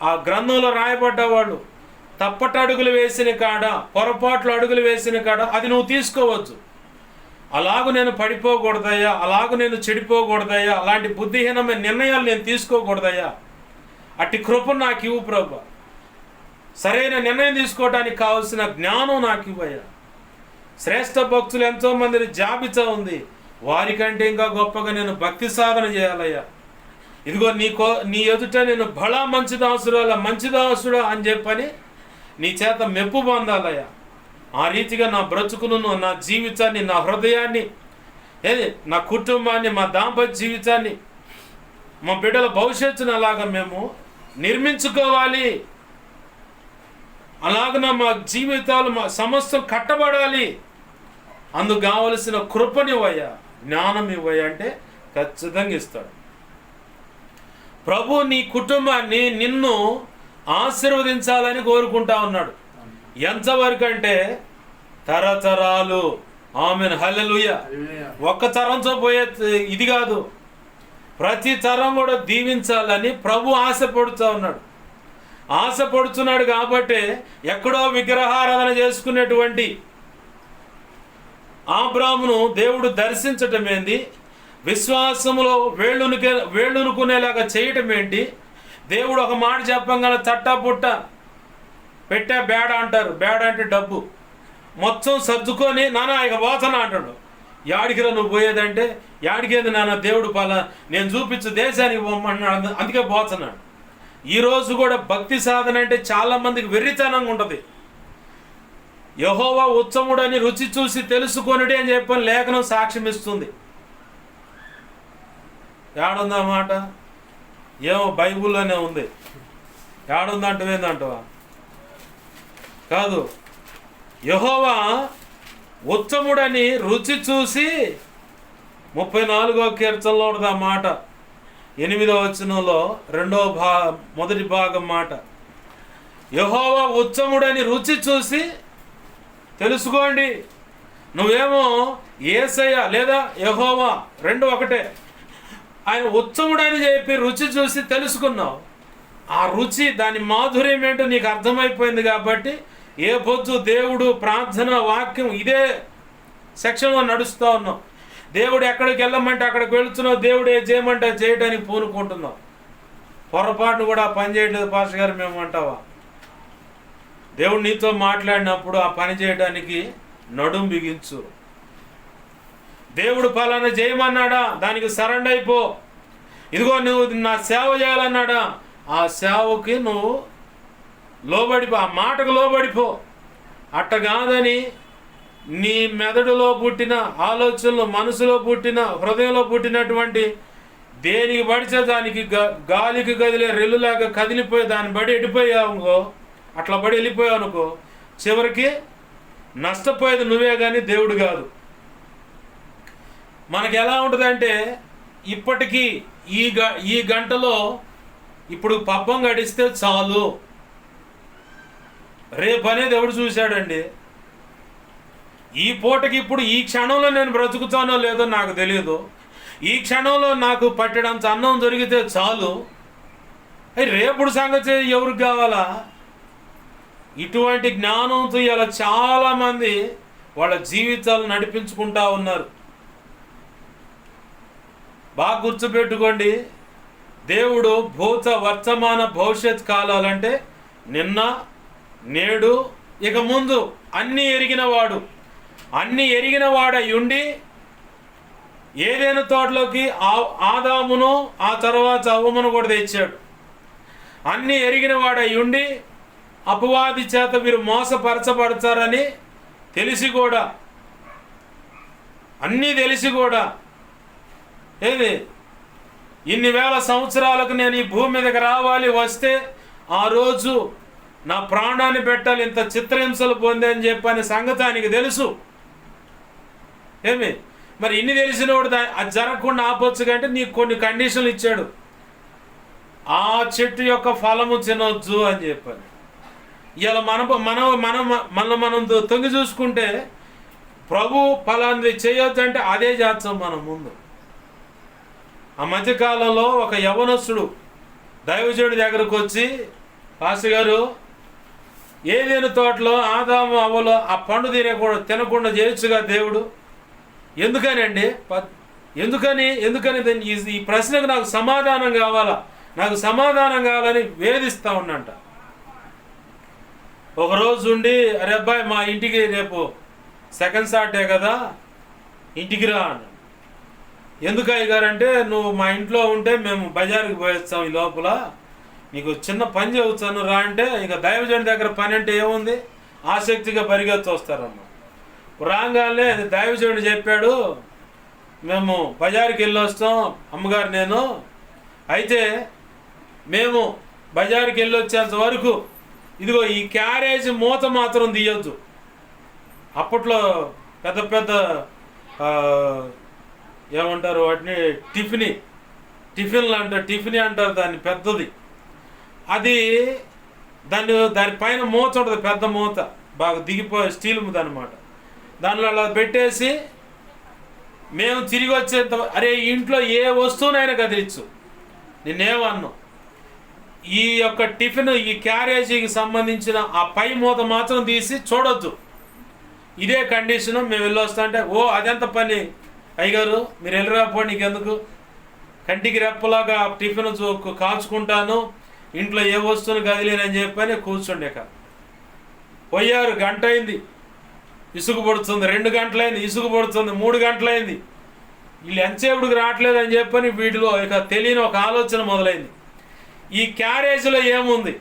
ఆ గ్రంథంలో రాయబడ్డవాళ్ళు తప్పటడుగులు వేసిన కాడ, పొరపాట్లు అడుగులు వేసిన కాడ అది నువ్వు తీసుకోవచ్చు. అలాగూ నేను పడిపోకూడదయ్యా, అలాగూ నేను చెడిపోకూడదయ్యా, అలాంటి బుద్ధిహీనమైన నిర్ణయాలు నేను తీసుకోకూడదయ్యా, అట్టి కృప నాకు ఇవ్వు ప్రభు. సరైన నిర్ణయం తీసుకోవడానికి కావాల్సిన జ్ఞానం నాకు ఇవ్వయ్యా. శ్రేష్ఠ భక్తులు ఎంతోమంది జాబితా ఉంది, వారికంటే ఇంకా గొప్పగా నేను భక్తి సాధన చేయాలయ్యా. ఇదిగో నీ ఎదుట నేను బలా మంచిదాసుడా అని చెప్పని నీ చేత మెప్పు పొందాలయ్యా. ఆ రీతిగా నా బ్రతుకును, నా జీవితాన్ని, నా హృదయాన్ని, నా కుటుంబాన్ని, మా దాంపత్య జీవితాన్ని, మా బిడ్డల భవిష్యత్తును అలాగా మేము నిర్మించుకోవాలి. అలాగన మా జీవితాలు, మా సమస్తం కట్టబడాలి. అందుకు కావలసిన కృపనివ్వయ్యా, జ్ఞానం ఇవ్వయ్యా అంటే ఖచ్చితంగా ఇస్తాడు ప్రభు. నీ కుటుంబాన్ని, నిన్ను ఆశీర్వదించాలని కోరుకుంటా ఉన్నాడు. ఎంతవరకు అంటే తరతరాలు. ఆమెన్, హల్లెలూయా. ఒక్క తరంతో పోయే ఇది కాదు, ప్రతి తరం కూడా దీవించాలని ప్రభు ఆశపడుతూ ఉన్నాడు. ఆశపడుతున్నాడు కాబట్టి ఎక్కడో విగ్రహారాధన చేసుకునేటువంటి అబ్రాహామును దేవుడు దర్శించటం ఏంది, విశ్వాసములో వేళ్ళునుకునేలాగా చేయటం ఏంటి. దేవుడు ఒక మాట చెప్పంగానే తట్టా పుట్ట పెట్టే బేడ అంటారు. బేడ అంటే డబ్బు. మొత్తం సర్దుకొని నాన్న ఇక పోతనా అంటాడు. యాడికిరా నువ్వు పోయేదంటే, యాడికేది నాన్న, దేవుడు నేను చూపించు దేశానికి పోమన్నాడు, అందుకే పోతున్నాడు. ఈరోజు కూడా భక్తి సాధన అంటే చాలామందికి వెర్రితనంగా ఉంటుంది. యెహోవా ఉత్తముడని రుచి చూసి తెలుసుకొనుడి అని చెప్పని లేఖనం సాక్ష్యం ఇస్తుంది. ఏడుందా మాట? ఏమో బైబుల్లోనే ఉంది. ఏడుందంటవేందంటవా? కాదు, యెహోవా ఉత్తముడని రుచి చూసి 34వ కీర్తనలో ఉన్నది ఆ మాట. 8వ వచనంలో మొదటి భాగం మాట. యెహోవా ఉత్తముడని రుచి చూసి తెలుసుకోండి. నువ్వేమో యేసయ్య లేదా యెహోవా రెండు ఒకటే. ఆయన ఉత్తముడని చెప్పి రుచి చూసి తెలుసుకున్నావు. ఆ రుచి, దాని మాధుర్యం ఏంటో నీకు అర్థమైపోయింది కాబట్టి ఏ పొద్దు దేవుడు, ప్రార్థన, వాక్యం ఇదే సెక్షన్లో నడుస్తూ ఉన్నావు. దేవుడు ఎక్కడికి వెళ్ళమంటే అక్కడికి వెళుతున్నావు. దేవుడు ఏ చేయమంటే చేయడానికి పూనుకుంటున్నావు. పొరపాటును కూడా పని చేయట్లేదు పాస్టర్ గారు మేము అంటావా? దేవుడు నీతో మాట్లాడినప్పుడు ఆ పని చేయడానికి నడుం బిగించు. దేవుడు పలానా చేయమన్నాడా, దానికి సరెండర్ అయిపో. ఇదిగో నువ్వు నా సేవ చేయాలన్నాడా, ఆ సేవకి నువ్వు లోబడిపో, ఆ మాటకు లోబడిపో. అట్ట కాదని నీ మెదడులో పుట్టిన ఆలోచనలు, మనసులో పుట్టిన, హృదయంలో పుట్టినటువంటి దేనికి పడితే దానికి గాలికి కదిలే రెల్లులాగా కదిలిపోయి దాన్ని బడి ఎడిపోయావుకో, అట్లా బడి వెళ్ళిపోయావు అనుకో, చివరికి నష్టపోయేది నువ్వే కానీ దేవుడు కాదు. మనకి ఎలా ఉంటుందంటే ఇప్పటికీ ఈ గంటలో ఇప్పుడు పబ్బం గడిస్తే చాలు, రేపు అనేది ఎవడు చూశాడండి? ఈ పూటకి ఇప్పుడు ఈ క్షణంలో నేను బ్రతుకుతానో లేదో నాకు తెలియదు. ఈ క్షణంలో నాకు పట్టడంత అన్నం దొరికితే చాలు, రేపుడు సంగతి ఎవరికి కావాలా? ఇటువంటి జ్ఞానంతో ఇలా చాలామంది వాళ్ళ జీవితాలు నడిపించుకుంటా ఉన్నారు. బాగా గుర్తుపెట్టుకోండి, దేవుడు భూత, వర్తమాన, భవిష్యత్ కాలాలంటే నిన్న, నేడు ఇక ముందు అన్నీ ఎరిగిన వాడై ఉండి ఏదైనా తోటలోకి ఆదామును ఆ తర్వాత అవ్వమును కూడా తెచ్చాడు. అన్నీ ఎరిగిన వాడై ఉండి అపవాది చేత వీరు మోసపరచబడతారని తెలిసి కూడా, అన్నీ తెలిసి కూడా, ఏది ఇన్ని వేల సంవత్సరాలకు నేను ఈ భూమి మీదకి రావాలి, వస్తే ఆ రోజు నా ప్రాణాన్ని పెట్టాలి, ఇంత చిత్రహింసలు పొందే అని చెప్పని సంగతి ఆయనకి తెలుసు. మరి ఇన్ని తెలిసినోడు అది జరగకుండా ఆపొచ్చు కంటే నీకు కొన్ని కండిషన్లు ఇచ్చాడు. ఆ చెట్టు యొక్క ఫలము తినొద్దు అని చెప్పని. ఇలా మనం తొంగి చూసుకుంటే ప్రభు ఫలాన్ని చేయొద్దు అంటే అదే చేస్తాం మనం ముందు. ఆ మధ్యకాలంలో ఒక యవనస్తుడు దైవజనుడి దగ్గరకు వచ్చి, పాస్టర్ గారు, ఏదైనా తోటలో ఆదాము అవ్వలో ఆ పండు తినకుండా చేయొచ్చుగా దేవుడు, ఎందుకని ఈ ప్రశ్నకు నాకు సమాధానం కావాలని వేధిస్తూ ఉన్నంట. ఒకరోజు ఉండి, అరే అబ్బాయి మా ఇంటికి రేపు సెకండ్ సాటర్డే కదా, ఇంటికి రా అన్నాడు. ఎందుకు అయ్యగారంటే, నువ్వు మా ఇంట్లో ఉంటే మేము బజారుకి పోయేస్తాం, ఈ లోపల నీకు చిన్న పని చెబుతాను రా అంటే, ఇక దైవజనుడి దగ్గర పని అంటే ఏముంది, ఆసక్తిగా పరిగెత్తి వస్తారమ్మ. రాగానే దైవజనుడు చెప్పాడు, మేము బజారుకి వెళ్ళి వస్తాం అమ్మగారు నేను, అయితే మేము బజారుకి వెళ్ళి వచ్చేంత వరకు ఇదిగో ఈ క్యారేజ్ మూత మాత్రం తీయొద్దు. అప్పట్లో పెద్ద పెద్ద ఏమంటారు వాటిని, టిఫిన్ అంటారు దాన్ని, పెద్దది అది, దానిపైన మూత ఉంటుంది, పెద్ద మూత, బాగా దిగిపోయే స్టీల్ మూత అనమాట. దానిలో అలా పెట్టేసి మేము తిరిగి వచ్చేంత, అరే ఇంట్లో ఏ వస్తువునైనా కదిలిచ్చు, నేనేమన్నా ఈ యొక్క టిఫిన్ ఈ క్యారేజీకి సంబంధించిన ఆ పై మూత మాత్రం తీసి చూడొద్దు, ఇదే కండిషను, మేము వెళ్ళొస్తా అంటే, ఓ అదెంత పని అయ్యగారు, మీరు వెళ్ళిరాపోండి, నీకెందుకు, కంటికి రెప్పలాగా టిఫిన్ కాల్చుకుంటాను, ఇంట్లో ఏ వస్తువును కదిలేనని చెప్పని కూర్చోండి. పోయారు, గంట అయింది, ఇసుగు పడుతుంది, 2 గంటలైంది, ఇసుగు పడుతుంది, 3 గంటలైంది, వీళ్ళు ఎంతసేపుడికి రావట్లేదని చెప్పని వీటిలో ఇక తెలియని ఒక ఆలోచన మొదలైంది. ఈ క్యారేజ్లో ఏముంది,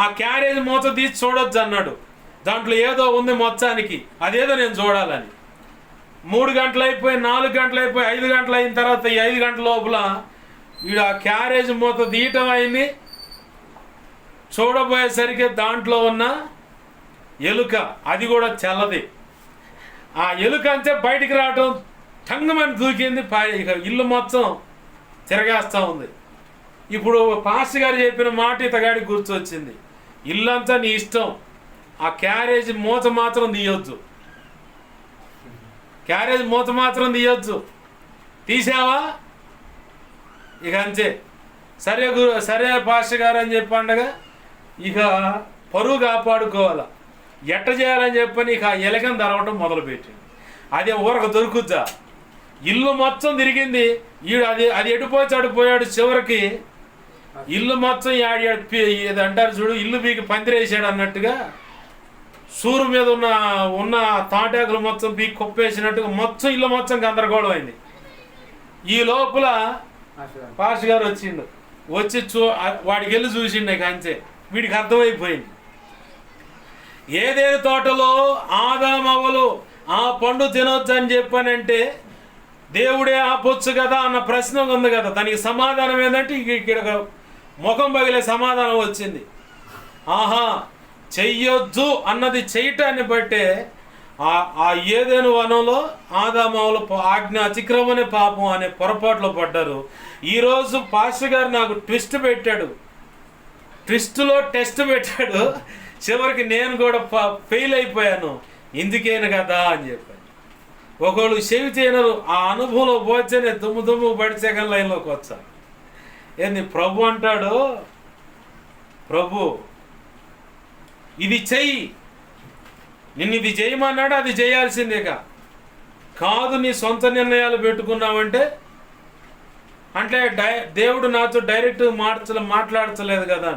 ఆ క్యారేజ్ మూత తీసి చూడొచ్చు అన్నాడు, దాంట్లో ఏదో ఉంది మొత్తానికి, అదేదో నేను చూడాలని. 3 గంటలు అయిపోయి, 4 గంటలు అయిపోయి, 5 గంటలు అయిన తర్వాత ఈ 5 గంటల లోపల వీడు ఆ క్యారేజ్ మూత తీయటం అయింది. చూడబోయేసరికి దాంట్లో ఉన్న ఎలుక, అది కూడా చల్లది, ఆ ఎలుక అంతే బయటికి రావటం టంగమని దూకింది, ఇక ఇల్లు మొత్తం తిరగేస్తూ ఉంది. ఇప్పుడు పాస్టర్ గారు చెప్పిన మాట ఇతగాడికి గుర్తొచ్చింది, ఇల్లంతా నీ ఇష్టం, ఆ క్యారేజ్ మూత మాత్రం తీయొద్దు, తీసావా ఇక అంతే. సరే పాస్టర్ గారు అని చెప్పండగా ఇక పరువు కాపాడుకోవాలా, ఎట్ట చేయాలని చెప్పని ఇక ఎలకని తరవటం మొదలుపెట్టింది. అదే ఊరక దొరుకుద్దా, ఇల్లు మొత్తం తిరిగింది, అది ఎటుపోయి అడిపోయాడు, చివరికి ఇల్లు మొత్తం ఏదంటారు చూడు, ఇల్లు పీకి పందిరేసాడు అన్నట్టుగా, సూరు మీద ఉన్న తాటాకులు మొత్తం పీకి కుప్పేసినట్టుగా మొత్తం ఇల్లు మొత్తం గందరగోళం అయింది. ఈ లోపల పాస్టర్ గారు వచ్చిండు, వచ్చి వాడికి వెళ్ళి చూసిండు, ఇక అంతే వీడికి అర్థమైపోయింది. ఏదేని తోటలో ఆదామవ్వలు ఆ పండు తినొచ్చు అని చెప్పానంటే దేవుడే ఆపొచ్చు కదా అన్న ప్రశ్న ఉంది కదా, దానికి సమాధానం ఏంటంటే ఇక్కడ ముఖం పగిలే సమాధానం వచ్చింది. ఆహా, చెయ్యొద్దు అన్నది చేయటాన్ని బట్టే ఆ ఏదేను వనంలో ఆదామవ్వలు ఆజ్ఞ అతిక్రమనే పాపం అనే పొరపాట్లో పడ్డారు. ఈరోజు పాస్టర్ గారు నాకు ట్విస్ట్లో టెస్ట్ పెట్టాడు, చివరికి నేను కూడా ఫెయిల్ అయిపోయాను, ఇందుకేను కదా అని చెప్పాను. ఒకళ్ళు చెవి చేయనరు, ఆ అనుభవంలో పోతేనే దుమ్ము పడి సెకండ్ లైన్లోకి వచ్చా. ఏంది ప్రభు అంటాడు, ప్రభు ఇది చెయ్యి, నిన్ను ఇది చేయమన్నాడు, అది చేయాల్సిందేగా, కాదు నీ సొంత నిర్ణయాలు పెట్టుకున్నావంటే అంటే దేవుడు నాతో డైరెక్ట్ మాట్లాడతలేదు కదా.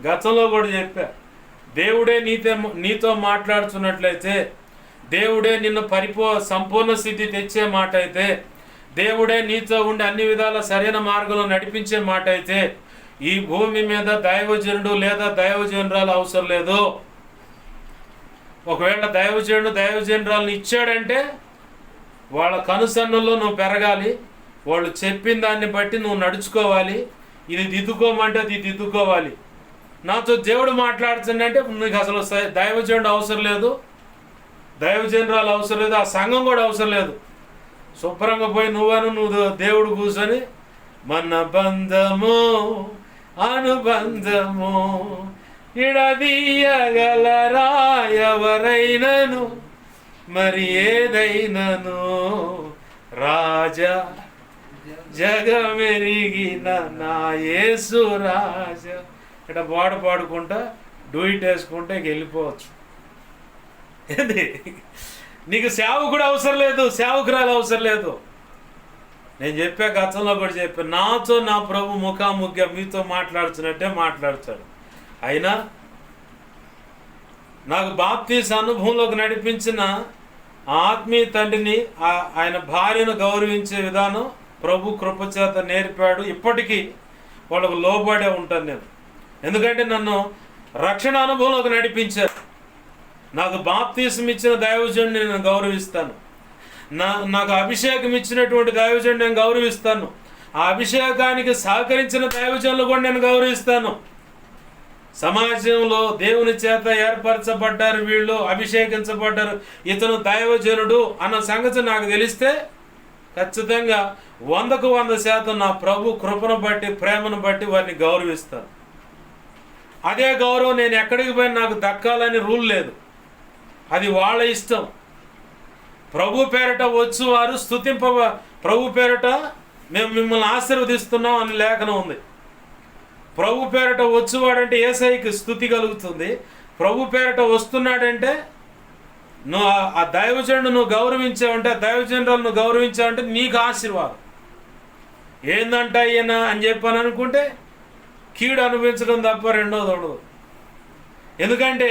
గతంలో కూడా చెప్పా, దేవుడే నీతో మాట్లాడుతున్నట్లయితే, దేవుడే నిన్ను సంపూర్ణ స్థితి తెచ్చే మాట అయితే, దేవుడే నీతో ఉండి అన్ని విధాల సరైన మార్గంలో నడిపించే మాట అయితే, ఈ భూమి మీద దైవజనుడు లేదా దైవజనురాలు అవసరం లేదు. ఒకవేళ దైవజనురాలను ఇచ్చాడంటే వాళ్ళ కనుసన్నుల్లో నువ్వు పెరగాలి, వాళ్ళు చెప్పిన దాన్ని బట్టి నువ్వు నడుచుకోవాలి. ఇది దిద్దుకోమంటే అది దిద్దుకోవాలి. నాతో దేవుడు మాట్లాడుతుందంటే నీకు అసలు దైవజనుడు అవసరం లేదు, దైవజనురాలు అవసరం లేదు, ఆ సంఘం కూడా అవసరం లేదు. శుభ్రంగా పోయి నువ్వు దేవుడు కూర్చొని మన బంధము అనుబంధము ఇడదీయగలరా ఎవరైనను మరి ఏదైనను రాజా జగమెరిగిన నా యేసు రాజా ఇట్లా పాడుకుంటా డూయిట్ వేసుకుంటే వెళ్ళిపోవచ్చు. ఏంది నీకు సేవకుడు అవసరం లేదు, సేవకురాలు అవసరం లేదు. నేను చెప్పా, గతంలో కూడా చెప్పాను, నాతో నా ప్రభు ముఖాముఖిగా మీతో మాట్లాడుతున్నట్టే మాట్లాడతాడు. అయినా నాకు బాప్తీస అనుభవంలోకి నడిపించిన ఆత్మీయ తండ్రిని, ఆయన భార్యను గౌరవించే విధానం ప్రభు కృపచేత నేర్పాడు. ఇప్పటికీ వాళ్ళకు లోబడే ఉంటాను నేను, ఎందుకంటే నన్ను రక్షణ అనుభవంలోకి నడిపించారు. నాకు బాప్తీసం ఇచ్చిన దైవజనుడిని నేను గౌరవిస్తాను. నాకు అభిషేకం ఇచ్చినటువంటి దైవజనుడిని నేను గౌరవిస్తాను. ఆ అభిషేకానికి సహకరించిన దైవజనులు కూడా నేను గౌరవిస్తాను. సమాజంలో దేవుని చేత ఏర్పరచబడ్డారు, వీళ్ళు అభిషేకించబడ్డారు, ఇతను దైవజనుడు అన్న సంగతి నాకు తెలిస్తే ఖచ్చితంగా 100% నా ప్రభు కృపను బట్టి ప్రేమను బట్టి వారిని గౌరవిస్తాను. అదే గౌరవం నేను ఎక్కడికి పోయినా నాకు దక్కాలని రూల్ లేదు, అది వాళ్ళ ఇష్టం. ప్రభు పేరట వచ్చు వారు ప్రభు పేరట మేము మిమ్మల్ని ఆశీర్వదిస్తున్నాం అని లేఖనం ఉంది. ప్రభు పేరట వచ్చువాడంటే యేసయ్యకి స్తుతి కలుగుతుంది. ప్రభు పేరట వస్తున్నాడంటే నువ్వు ఆ దైవజనుడు నువ్వు గౌరవించావంటే, ఆ దైవజనురాలు నువ్వు గౌరవించావంటే నీకు ఆశీర్వాదం. ఏందంట ఈయన అని చెప్పాను అనుకుంటే కీడు అనుభవించడం తప్ప రెండోది ఉండదు. ఎందుకంటే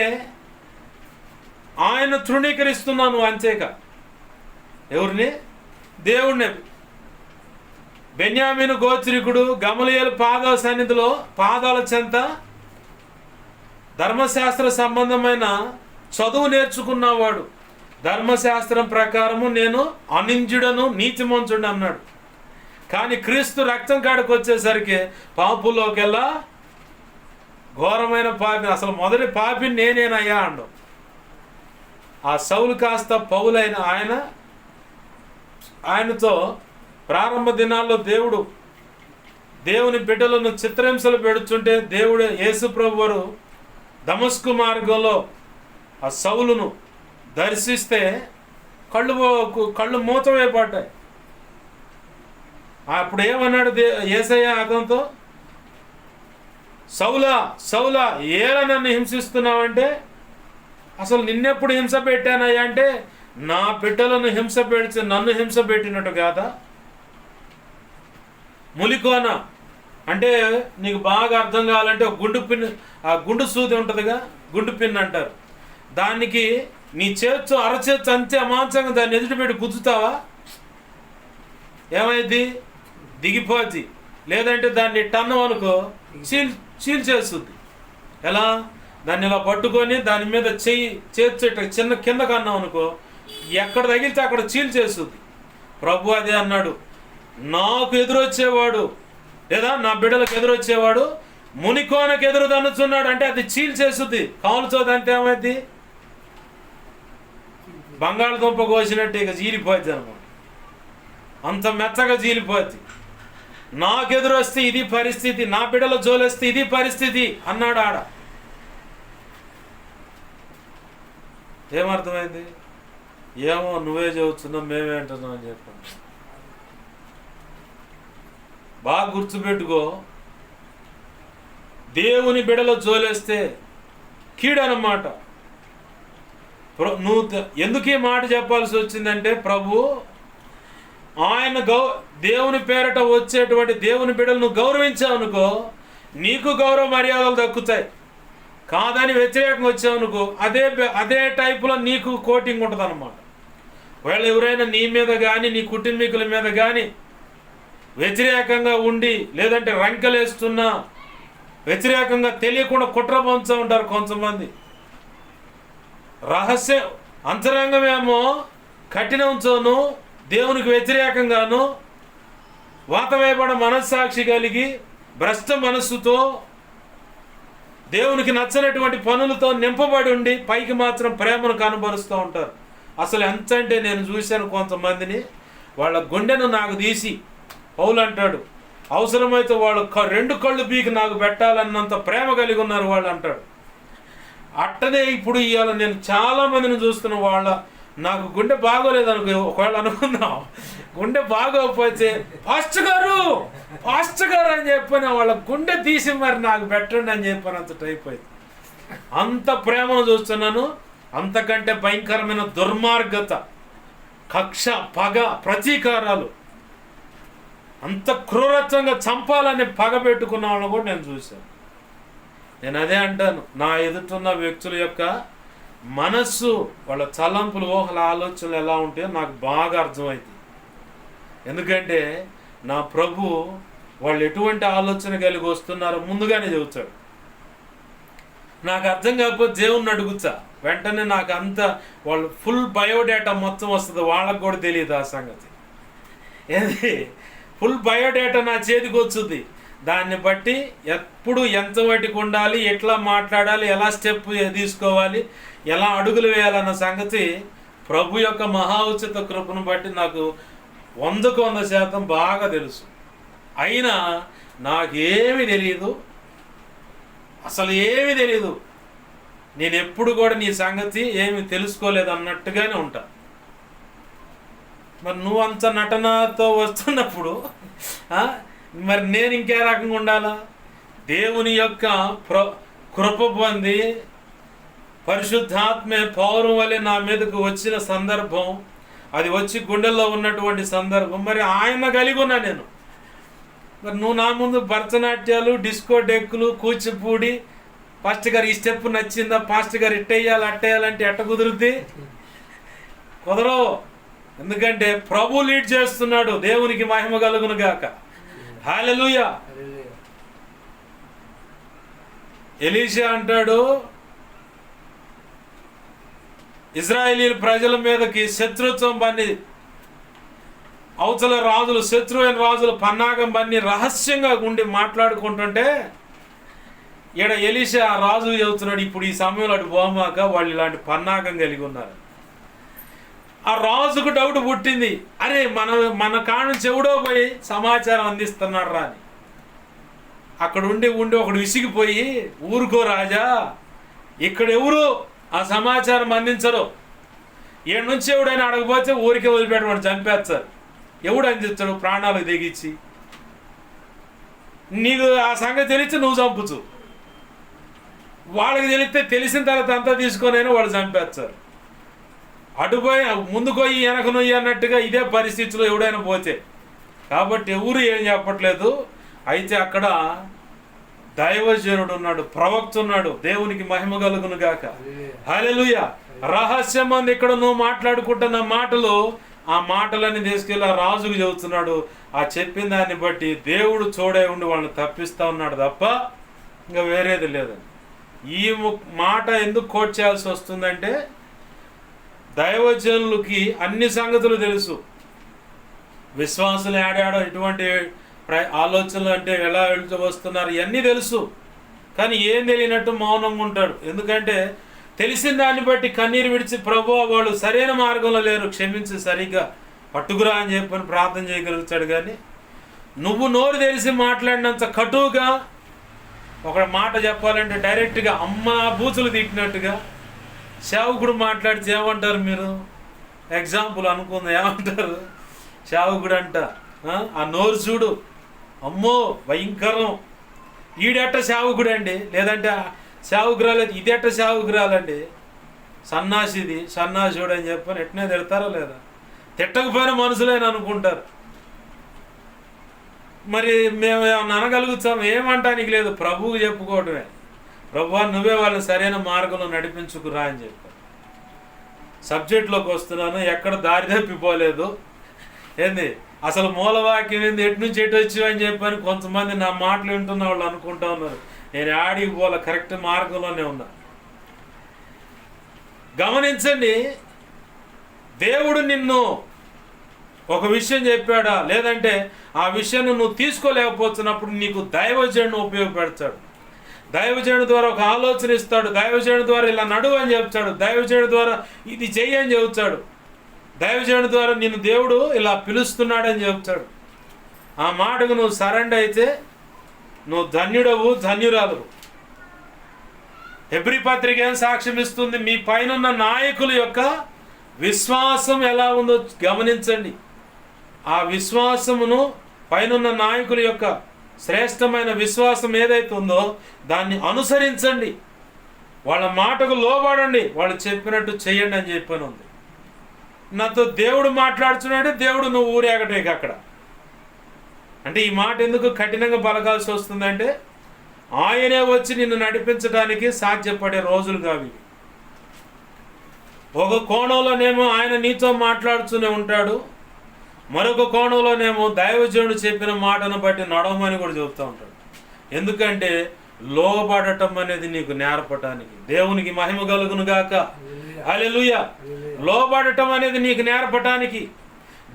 ఆయన తృణీకరిస్తున్నావు నువ్వు అంతేక. ఎవరిని? దేవుడిని. బెన్యామీను గోత్రికుడు గమలీయేలు పాదాల చెంత ధర్మశాస్త్ర సంబంధమైన చదువు నేర్చుకున్నవాడు. ధర్మశాస్త్రం ప్రకారము నేను అనింజుడను నీతిమంతుడు అన్నాడు. కానీ క్రీస్తు రక్తం కాడికి వచ్చేసరికి పాపులోకెల్లా ఘోరమైన పాపి, అసలు మొదటి పాపిని నేనేనయ్యా అండు. ఆ సౌలు కాస్త పౌలైన ఆయనతో ప్రారంభ దినాల్లో దేవుని బిడ్డలను చిత్రహింసలు పెడుతుంటే దేవుడు యేసు ప్రభు వారు దమస్కు మార్గంలో ఆ సౌలును దర్శిస్తే కళ్ళు మూతమైపడ్డాయి. అప్పుడు ఏమన్నాడు యేసయ్య అతనితో, సౌలా ఏలా నన్ను హింసిస్తున్నావంటే, అసలు నిన్నెప్పుడు హింస పెట్టానయ్యా అంటే, నా బిడ్డలను హింస పెడితే నన్ను హింస పెట్టినట్టు కాదా? ములికోన అంటే నీకు బాగా అర్థం కావాలంటే ఆ గుండు సూది ఉంటుందిగా, గుండు పిన్ అంటారు. దానికి నీ చేత్తు అరచేత్తు అంతే అమాంసంగా దాన్ని ఎదుటిపెట్టి గుద్దుతావా, ఏమైంది? దిగిపోద్ది. లేదంటే దాన్ని టన్నం అనుకో చీల్చేస్తుంది. ఎలా? దాన్ని ఇలా పట్టుకొని దాని మీద చేర్చేట చిన్న కింద కన్నాం అనుకో, ఎక్కడ తగిలితే అక్కడ చీల్చేస్తుంది. ప్రభు అదే అన్నాడు, నాకు ఎదురొచ్చేవాడు లేదా నా బిడ్డలకు ఎదురొచ్చేవాడు మునికోనకు ఎదురు దన్నుతున్నాడు అంటే అది చీల్చేస్తుంది. కాలుతో అంతే ఏమైంది? బంగాళదుంప కోసినట్టు ఇక చీలిపోద్ది అనమాట, అంత మెత్తగా చీలిపోద్ది. నాకెదురొస్తే ఇది పరిస్థితి, నా బిడ్డల జోలేస్తే ఇది పరిస్థితి అన్నాడు ఆడ. ఏమర్థమైంది? ఏమో నువ్వే చెబుతున్నావు మేమే అంటున్నావు అని చెప్పాను. బాగా గుర్తుపెట్టుకో, దేవుని బిడలో జోలేస్తే కీడనమాట. నువ్వు ఎందుకు ఈ మాట చెప్పాల్సి వచ్చిందంటే, ప్రభు ఆయన దేవుని పేరట వచ్చేటువంటి దేవుని బిడ్డలు నువ్వు గౌరవించావు అనుకో, నీకు గౌరవ మర్యాదలు దక్కుతాయి. కాదని వ్యతిరేకంగా వచ్చావనుకో అదే టైపులో నీకు కోటింగ్ ఉంటుంది అన్నమాట. ఒకవేళ ఎవరైనా నీ మీద కానీ నీ కుటుంబీకుల మీద కానీ వ్యతిరేకంగా ఉండి లేదంటే రంకెలేస్తున్నా, వ్యతిరేకంగా తెలియకుండా కుట్ర పంచుతూ ఉంటారు కొంతమంది. రహస్యం అంతరంగమేమో కఠినంతోనూ దేవునికి వ్యతిరేకంగాను వాతవేయబడ మనస్సాక్షి కలిగి భ్రష్ట మనస్సుతో దేవునికి నచ్చనటువంటి పనులతో నింపబడి ఉండి పైకి మాత్రం ప్రేమను కనబరుస్తూ ఉంటారు. అసలు ఎంత అంటే నేను చూశాను కొంతమందిని, వాళ్ళ గుండెను నాకు తీసి పౌలు అంటాడు అవసరమైతే వాళ్ళు 2 కళ్ళు పీకి నాకు పెట్టాలన్నంత ప్రేమ కలిగి ఉన్నారు వాళ్ళు అంటాడు. అట్టనే ఇప్పుడు ఇవాళ నేను చాలామందిని చూస్తున్న నాకు గుండె బాగోలేదు అనుకో, ఒకవేళ అనుకుందాం గుండె బాగోకపోతే పాస్టర్ గారు అని చెప్పని వాళ్ళ గుండె తీసి మరి నాకు పెట్టండి అని చెప్పని అంత టైప్ అయింది. అంత ప్రేమను చూస్తున్నాను. అంతకంటే భయంకరమైన దుర్మార్గత, కక్ష, పగ, ప్రతీకారాలు, అంత క్రూరత్వంగా చంపాలని పగ పెట్టుకున్న వాళ్ళని కూడా నేను చూశాను. నేను అదే అంటాను, నా ఎదుటిన్న వ్యక్తుల యొక్క మనస్సు, వాళ్ళ తలంపులు, ఊహల ఆలోచనలు ఎలా ఉంటాయో నాకు బాగా అర్థమైంది. ఎందుకంటే నా ప్రభు వాళ్ళు ఎటువంటి ఆలోచన కలిగి వస్తున్నారో ముందుగానే చెబుతాడు. నాకు అర్థం కాకపోతే దేవుణ్ణి అడుగుతా, వెంటనే నాకు అంత వాళ్ళు ఫుల్ బయోడేటా మొత్తం వస్తుంది. వాళ్ళకు కూడా తెలియదు ఆ సంగతి. ఏది ఫుల్ బయోడేటా నా చేతికి వచ్చుద్ది. దాన్ని బట్టి ఎప్పుడు ఎంత వాటికి ఉండాలి, ఎట్లా మాట్లాడాలి, ఎలా స్టెప్ తీసుకోవాలి, ఎలా అడుగులు వేయాలన్న సంగతి ప్రభు యొక్క మహా ఉచిత కృపను బట్టి నాకు 100కు 100% బాగా తెలుసు. అయినా నాకేమీ తెలియదు, అసలు ఏమీ తెలియదు. నేను ఎప్పుడు కూడా నీ సంగతి ఏమి తెలుసుకోలేదు అన్నట్టుగానే ఉంటా. మరి నువ్వు అంత నటనతో వస్తున్నప్పుడు మరి నేను ఇంకే రకంగా ఉండాలా? దేవుని యొక్క కృప పొంది పరిశుద్ధాత్మే పౌరం వలె నా మీదకు వచ్చిన సందర్భం, అది వచ్చి గుండెల్లో ఉన్నటువంటి సందర్భం మరి ఆయన కలిగి ఉన్నా నేను. మరి నువ్వు నా ముందు భరతనాట్యాలు, డిస్కో డెక్కులు, కూచిపూడి, పాస్టర్ గారు ఈ స్టెప్ నచ్చిందా, పాస్టర్ గారు ఇట్టేయాలి అట్టేయాలంటే ఎట్ట కుదురుద్ది? కుదరవు. ఎందుకంటే ప్రభు లీడ్ చేస్తున్నాడు. దేవునికి మహిమ కలుగును గాక. హల్లెలూయా. ఎలీషా అంటాడు, ఇజ్రాయేలీల ప్రజల మీదకి శత్రుత్వం బన్ని అవతల రాజులు, శత్రువైన రాజులు పన్నాగం బన్ని రహస్యంగా ఉండి మాట్లాడుకుంటుంటే ఈడ ఎలీషా రాజు చెబుతున్నాడు, ఇప్పుడు ఈ సమయంలో అటు పోమాక వాళ్ళు ఇలాంటి పన్నాగం కలిగి ఉన్నారు. ఆ రాజుకు డౌట్ పుట్టింది, అరే మన కాను చెవుడో పోయి సమాచారం అందిస్తున్నాడు రా అని. అక్కడ ఉండి ఒకడు విసిగిపోయి, ఊరుకో రాజా, ఇక్కడ ఎవరు ఆ సమాచారం అందించరు, ఏడు నుంచి ఎవడైనా అడగపోతే ఊరికే వదిలిపెట్టమని చంపేస్తారు. ఎవడు అందిస్తాడు ప్రాణాలకు తెగించి? నీకు ఆ సంగతి తెలిస్తే నువ్వు చంపుచు, వాళ్ళకి తెలిస్తే తెలిసిన తర్వాత అంతా తీసుకొనైనా వాళ్ళు చంపేస్తారు. అటుపోయి ముందుకోయి వెనక నొయ్యి అన్నట్టుగా ఇదే పరిస్థితిలో ఎవడైనా పోతే. కాబట్టి ఎవరు ఏం చెప్పట్లేదు. అయితే అక్కడ దైవజనుడు ఉన్నాడు, ప్రవక్త ఉన్నాడు. దేవునికి మహిమ కలుగును గాక. హల్లెలూయా. రహస్యం అంది ఇక్కడ నువ్వు మాట్లాడుకుంటున్న మాటలు, ఆ మాటలన్నీ తీసుకెళ్ళి ఆ రాజుకు చెబుతున్నాడు. ఆ చెప్పిన దాన్ని బట్టి దేవుడు చూడే ఉండి వాళ్ళని తప్పిస్తా ఉన్నాడు తప్ప ఇంకా వేరేది లేదండి. ఈ మాట ఎందుకు కోట్ చేయాల్సి వస్తుందంటే దైవజనులకి అన్ని సంగతులు తెలుసు. విశ్వాసులు ఏడాడో ఇటువంటి ఆలోచనలు అంటే ఎలా వెళ్తూ వస్తున్నారు ఇవన్నీ తెలుసు. కానీ ఏం తెలియనట్టు మౌనంగా ఉంటాడు. ఎందుకంటే తెలిసిన దాన్ని బట్టి కన్నీరు విడిచి, ప్రభువా వాళ్ళు సరైన మార్గంలో లేరు, క్షమించి సరిగ్గా పట్టుకురా అని చెప్పని ప్రార్థన చేయగలుగుతాడు. కానీ నువ్వు నోరు తెలిసి మాట్లాడినంత కటువుగా ఒక మాట చెప్పాలంటే డైరెక్ట్గా అమ్మ బూతులు తిట్టినట్టుగా సేవకుడు మాట్లాడితే ఏమంటారు మీరు? ఎగ్జాంపుల్ అనుకుందాం, ఏమంటారు? సేవకుడు అంట, ఆ నోరు చూడు, అమ్మో భయంకరం, ఈడెట్ట సేవకుడు అండి, లేదంటే సేవకురాలు ఇదెట్ట సేవకురాలండి, సన్నాసిది సన్నాసుడు అని చెప్పని ఎట్నే తిడతారా లేదా? తిట్టకపోయిన మనుషులేని అనుకుంటారు. మరి మేము ఏమన్నా అనగలుగుతాం? ఏమంటానికి లేదు, ప్రభువు చెప్పుకోవడమే. ప్రభువా నువ్వే వాళ్ళని సరైన మార్గంలో నడిపించుకురా అని చెప్పారు. సబ్జెక్ట్లోకి వస్తున్నాను, ఎక్కడ దారి తప్పిపోలేదు. ఏంది అసలు మూలవాక్యం ఏంది, ఎటు నుంచి ఎటు వచ్చావని చెప్పని కొంతమంది నా మాటలు వింటున్న వాళ్ళు అనుకుంటా ఉన్నారు. నేను ఆడికి పోలే, కరెక్ట్ మార్గంలోనే ఉన్నా. గమనించండి, దేవుడు నిన్ను ఒక విషయం చెప్పాడా, లేదంటే ఆ విషయాన్ని నువ్వు తీసుకోలేకపోతున్నప్పుడు నీకు దైవజనుడు ఉపయోగపెడతాడు. దైవజనుడి ద్వారా ఒక ఆలోచన ఇస్తాడు. దైవజనుడి ద్వారా ఇలా నడువు అని చెప్తాడు. దైవజనుడి ద్వారా ఇది చెయ్యి అని చెబుతాడు. దైవజనుడి ద్వారా నిన్ను దేవుడు ఇలా పిలుస్తున్నాడని చెప్తాడు. ఆ మాటకు నువ్వు సరెండర్ అయితే నువ్వు ధన్యుడవు, ధన్యురాలు. హెబ్రీ పత్రిక ఏం సాక్ష్యం ఇస్తుంది? మీ పైన నాయకుల యొక్క విశ్వాసం ఎలా ఉందో గమనించండి. ఆ విశ్వాసమును, పైన నాయకుల యొక్క శ్రేష్టమైన విశ్వాసం ఏదైతే ఉందో దాన్ని అనుసరించండి. వాళ్ళ మాటకు లోబడండి, వాళ్ళు చెప్పినట్టు చెయ్యండి అని చెప్పని ఉంది. నాతో దేవుడు మాట్లాడుతున్నాడు, దేవుడు నువ్వు ఊరేగటే అక్కడ. అంటే ఈ మాట ఎందుకు కఠినంగా పలకాల్సి వస్తుందంటే ఆయనే వచ్చి నిన్ను నడిపించడానికి సాధ్యపడే రోజులు కావి. ఒక కోణంలోనేమో ఆయన నీతో మాట్లాడుతూనే ఉంటాడు, మరొక కోణంలోనేమో దైవజనుడు చెప్పిన మాటను బట్టి నడవమని కూడా చెబుతూ ఉంటాడు. ఎందుకంటే లోబడటం అనేది నీకు నేర్పటానికి. దేవునికి మహిమ కలుగును గాక. హల్లెలూయా. లోబడటం అనేది నీకు నేర్పటానికి.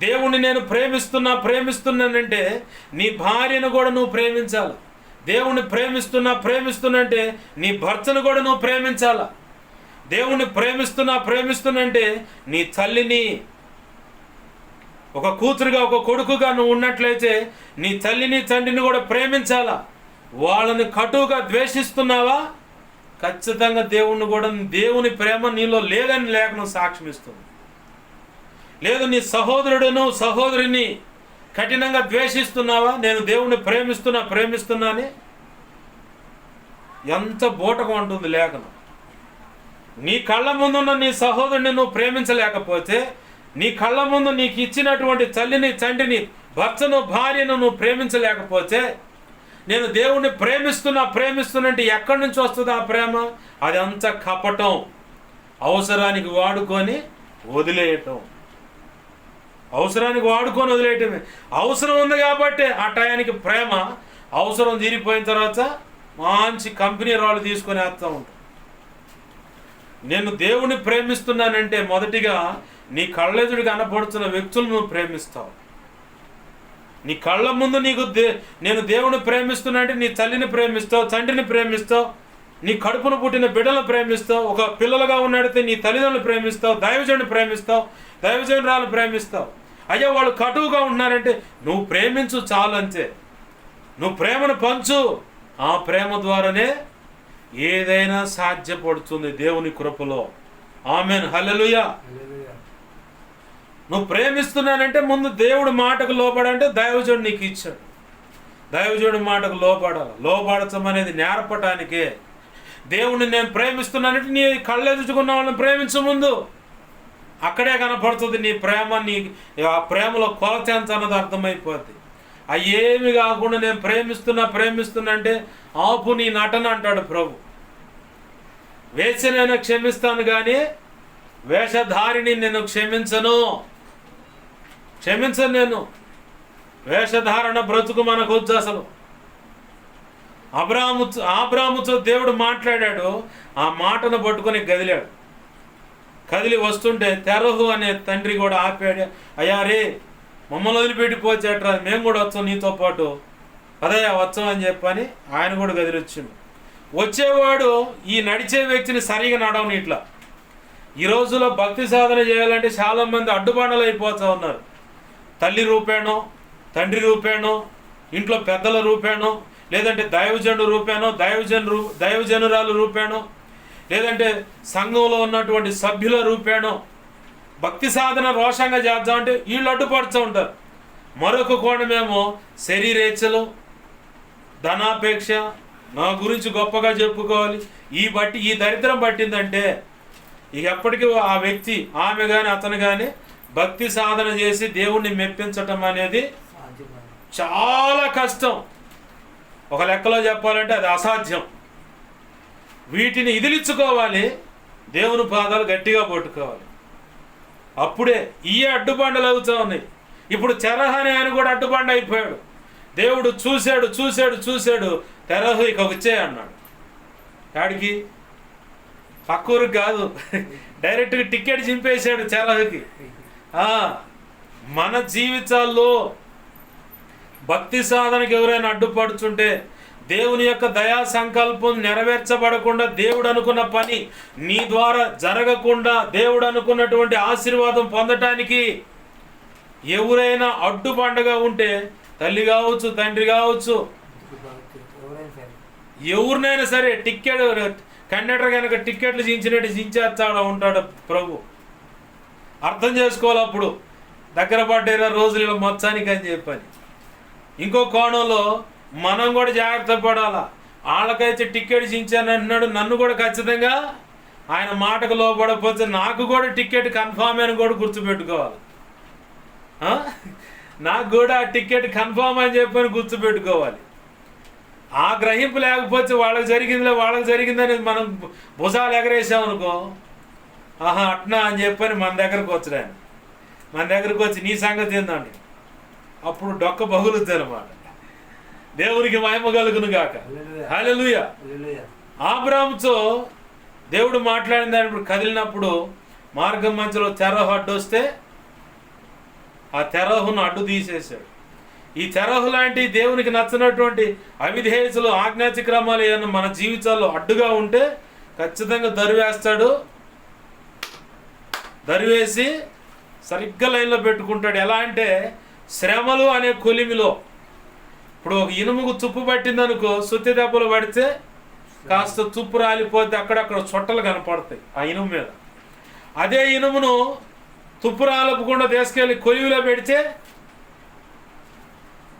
దేవుణ్ణి నేను ప్రేమిస్తున్నానంటే నీ భార్యను కూడా నువ్వు ప్రేమించాలి. దేవుణ్ణి ప్రేమిస్తున్నంటే నీ భర్తను కూడా నువ్వు ప్రేమించాలా. దేవుణ్ణి ప్రేమిస్తున్నంటే నీ తల్లిని, ఒక కూతురుగా ఒక కొడుకుగా నువ్వు ఉన్నట్లయితే నీ తల్లిని తండ్రిని కూడా ప్రేమించాలా. వాళ్ళని కటువుగా ద్వేషిస్తున్నావా, ఖచ్చితంగా దేవుణ్ణి కూడా, దేవుని ప్రేమ నీలో లేదని లేఖనం సాక్ష్యం ఇస్తుంది. లేదు నీ సహోదరుని కఠినంగా ద్వేషిస్తున్నావా, నేను దేవుణ్ణి ప్రేమిస్తున్నాని ఎంత బూటకం అంటుంది లేఖనం. నీ కళ్ళ ముందున్న నీ సహోదరుని నువ్వు ప్రేమించలేకపోతే, నీ కళ్ళ ముందు నీకు ఇచ్చినటువంటి తల్లిని తండ్రిని భర్తను భార్యను నువ్వు ప్రేమించలేకపోతే, నేను దేవుణ్ణి ప్రేమిస్తున్నంటే ఎక్కడి నుంచి వస్తుంది ఆ ప్రేమ? అది అంత కపటం, అవసరానికి వాడుకొని వదిలేయటం. వదిలేయటమే. అవసరం ఉంది కాబట్టి ఆ టయానికి ప్రేమ, అవసరం తీరిపోయిన తర్వాత మంచి కంపెనీ రాళ్ళు తీసుకొని వేస్తూ ఉంటాం. నేను దేవుణ్ణి ప్రేమిస్తున్నానంటే మొదటిగా నీ కళ్ళెదుడు కనపడుతున్న వ్యక్తులను నువ్వు ప్రేమిస్తావు. నీ కళ్ళ ముందు నేను దేవుని ప్రేమిస్తున్నా అంటే నీ తల్లిని ప్రేమిస్తావు, తండ్రిని ప్రేమిస్తావు, నీ కడుపును పుట్టిన బిడ్డలను ప్రేమిస్తావు, ఒక పిల్లలుగా ఉన్నడితే నీ తల్లిదండ్రులు ప్రేమిస్తావు, దైవజనుని ప్రేమిస్తావు, దైవజనురాలను ప్రేమిస్తావు. అయ్యా వాళ్ళు కటువుగా ఉంటున్నారంటే నువ్వు ప్రేమించు చాలు అంతే. నువ్వు ప్రేమను పంచు, ఆ ప్రేమ ద్వారానే ఏదైనా సాధ్యపడుతుంది దేవుని కృపలో. ఆమేన్. హల్లెలూయా. నువ్వు ప్రేమిస్తున్నానంటే ముందు దేవుడి మాటకు లోబడంటే దైవజనుడు నీకు ఇచ్చాడు. దైవజనుడి మాటకు లోబడటం అనేది నేర్పటానికే. దేవుణ్ణి నేను ప్రేమిస్తున్నానంటే నీ కళ్ళెదుచుకున్న వాళ్ళని ప్రేమించు ముందు. అక్కడే కనపడుతుంది నీ ప్రేమ, నీ ఆ ప్రేమలో కొలత ఎంత అన్నది అర్థమైపోద్ది. అవి ఏమి కాకుండా నేను ప్రేమిస్తున్నా అంటే ఆపు నీ నటన అంటాడు ప్రభు. వేషనైనా క్షమిస్తాను కానీ వేషధారిని నేను క్షమించను. నేను వేషధారణ బ్రతుకు మనకు వద్దు. అసలు అబ్రాహాముతో దేవుడు మాట్లాడాడు, ఆ మాటను పట్టుకొని కదిలి వస్తుంటే తెరహు అనే తండ్రి కూడా ఆపాడు. అయ్యా రే, మమ్మల్ని వదిలిపెట్టిపోచేట్రా, మేము కూడా వచ్చాం నీతో పాటు, అదయ్యా వచ్చాం అని చెప్పని ఆయన కూడా కదిలిచ్చిండు. వచ్చేవాడు ఈ నడిచే వ్యక్తిని సరిగా నడవని. ఇట్లా ఈ రోజులో భక్తి సాధన చేయాలంటే చాలామంది అడ్డుబాటలు అయిపోతూ ఉన్నారు. తల్లి రూపేణో, తండ్రి రూపేణో, ఇంట్లో పెద్దల రూపేణో, లేదంటే దైవజనుడు రూపేణో, దైవజనురాలు రూపేణో, లేదంటే సంఘంలో ఉన్నటువంటి సభ్యుల రూపేణో భక్తి సాధన రోషంగా చేద్దామంటే వీళ్ళు అడ్డుపడుతూ ఉంటారు. మరొక కోణమేమో శరీరేచ్ఛలు, ధనాపేక్ష, నా గురించి గొప్పగా చెప్పుకోవాలి, ఈ దరిద్రం పట్టిందంటే ఇక ఎప్పటికీ ఆ వ్యక్తి, ఆమె కానీ అతను కానీ భక్తి సాధన చేసి దేవుణ్ణి మెప్పించటం అనేది చాలా కష్టం. ఒక లెక్కలో చెప్పాలంటే అది అసాధ్యం. వీటిని ఇదిలించుకోవాలి, దేవుని పాదాలు గట్టిగా పట్టుకోవాలి. అప్పుడే ఈ అడ్డుబండలు అవుతా ఉన్నాయి. ఇప్పుడు తెరహ అని ఆయన కూడా అడ్డుబండ అయిపోయాడు. దేవుడు చూశాడు చూశాడు చూశాడు, తెరహు ఇక వచ్చే అన్నాడు. కాడికి పక్కూరికి కాదు, డైరెక్ట్గా టికెట్ చింపేశాడు తెరహుకి. మన జీవితాల్లో భక్తి సాధనకు ఎవరైనా అడ్డుపడుతుంటే, దేవుని యొక్క దయా సంకల్పం నెరవేర్చబడకుండా, దేవుడు అనుకున్న పని నీ ద్వారా జరగకుండా, దేవుడు అనుకున్నటువంటి ఆశీర్వాదం పొందటానికి ఎవరైనా అడ్డుబండగా ఉంటే, తల్లి కావచ్చు, తండ్రి కావచ్చు, ఎవరినైనా సరే, టికెట్ కండక్టర్ కనుక టికెట్లు చించినట్టు చించేస్తా ఉంటాడు ప్రభు. అర్థం చేసుకోవాలి. అప్పుడు దగ్గర పడ్డేరా రోజులు మొత్తానికి అని చెప్పని. ఇంకో కోణంలో మనం కూడా జాగ్రత్త పడాలా. వాళ్ళకైతే టికెట్ చించాను అంటున్నాడు, నన్ను కూడా ఖచ్చితంగా ఆయన మాటకు లోపడకపోతే నాకు కూడా టికెట్ కన్ఫామ్ అని కూడా గుర్తుపెట్టుకోవాలి. నాకు కూడా ఆ టికెట్ కన్ఫామ్ అని చెప్పని గుర్తుపెట్టుకోవాలి. ఆ గ్రహింపు లేకపోతే వాళ్ళకి జరిగిందని మనం భుజాలు ఎగరేసామనుకో, అట్నా అని చెప్పని మన దగ్గరకు వచ్చాడు ఆయన. మన దగ్గరకు వచ్చి నీ సంగతి ఏందండి, అప్పుడు డొక్క బహులుద్ది అనమాట. దేవునికి మహిమ కలుగును గాక. హల్లెలూయా. అబ్రాహాముతో దేవుడు మాట్లాడిన దాని కదిలినప్పుడు మార్గం మధ్యలో తెరహు అడ్డు వస్తే ఆ తెరహును అడ్డు తీసేశాడు. ఈ తెరహు లాంటి దేవునికి నచ్చినటువంటి అవిధేయతలు, ఆజ్ఞాతిక్రమాలు ఏమన్నా మన జీవితాల్లో అడ్డుగా ఉంటే ఖచ్చితంగా దరివేస్తాడు. దరివేసి సరిగ్గా లైన్లో పెట్టుకుంటాడు. ఎలా అంటే శ్రమలు అనే కొలిమిలో, ఇప్పుడు ఒక ఇనుముకు తుప్పు పట్టిందనుకో, సుత్తి దెబ్బలు పడితే కాస్త తుప్పు రాలిపోతే అక్కడక్కడ చొట్టలు కనపడతాయి ఆ ఇనుము మీద. అదే ఇనుమును తుప్పు రాలపకుండా తీసుకెళ్ళి కొలిమిలో పెడితే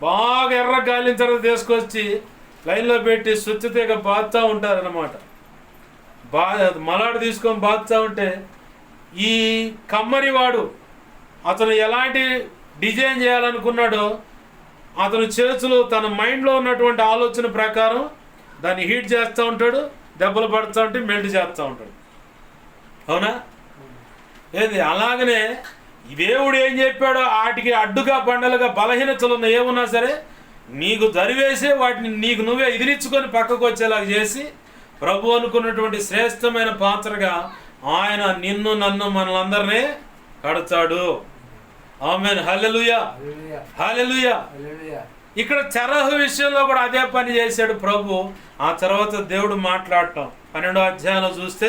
బాగా ఎర్ర గాలిన తర్వాత తీసుకొచ్చి లైన్లో పెట్టి సుత్తితీగ బాదుతూ ఉంటారనమాట. మలాడు తీసుకొని బాదుతూ ఉంటే ఈ కమ్మరివాడు అతను ఎలాంటి డిజైన్ చేయాలనుకున్నాడో అతను చేతులు తన మైండ్లో ఉన్నటువంటి ఆలోచన ప్రకారం దాన్ని హీట్ చేస్తూ ఉంటాడు, దెబ్బలు పడుతూ ఉంటే మెల్ట్ చేస్తూ ఉంటాడు. అవునా? ఏది అలాగనే దేవుడు ఏం చెప్పాడో వాటికి అడ్డుగా బండలుగా బలహీనతలు ఉన్న ఏమున్నా సరే నీకు దరివేసే వాటిని నీకు నువ్వే ఎదిరించుకొని పక్కకు వచ్చేలాగా చేసి ప్రభు అనుకున్నటువంటి శ్రేష్టమైన పాత్రగా ఆయన నిన్ను నన్ను మనలందరినీ కడతాడు. ఆమేన్. హల్లెలూయా. హల్లెలూయా. ఇక్కడ తెరహు విషయంలో కూడా అదే పని చేశాడు ప్రభు. ఆ తర్వాత దేవుడు మాట్లాడటం 12వ అధ్యాయంలో చూస్తే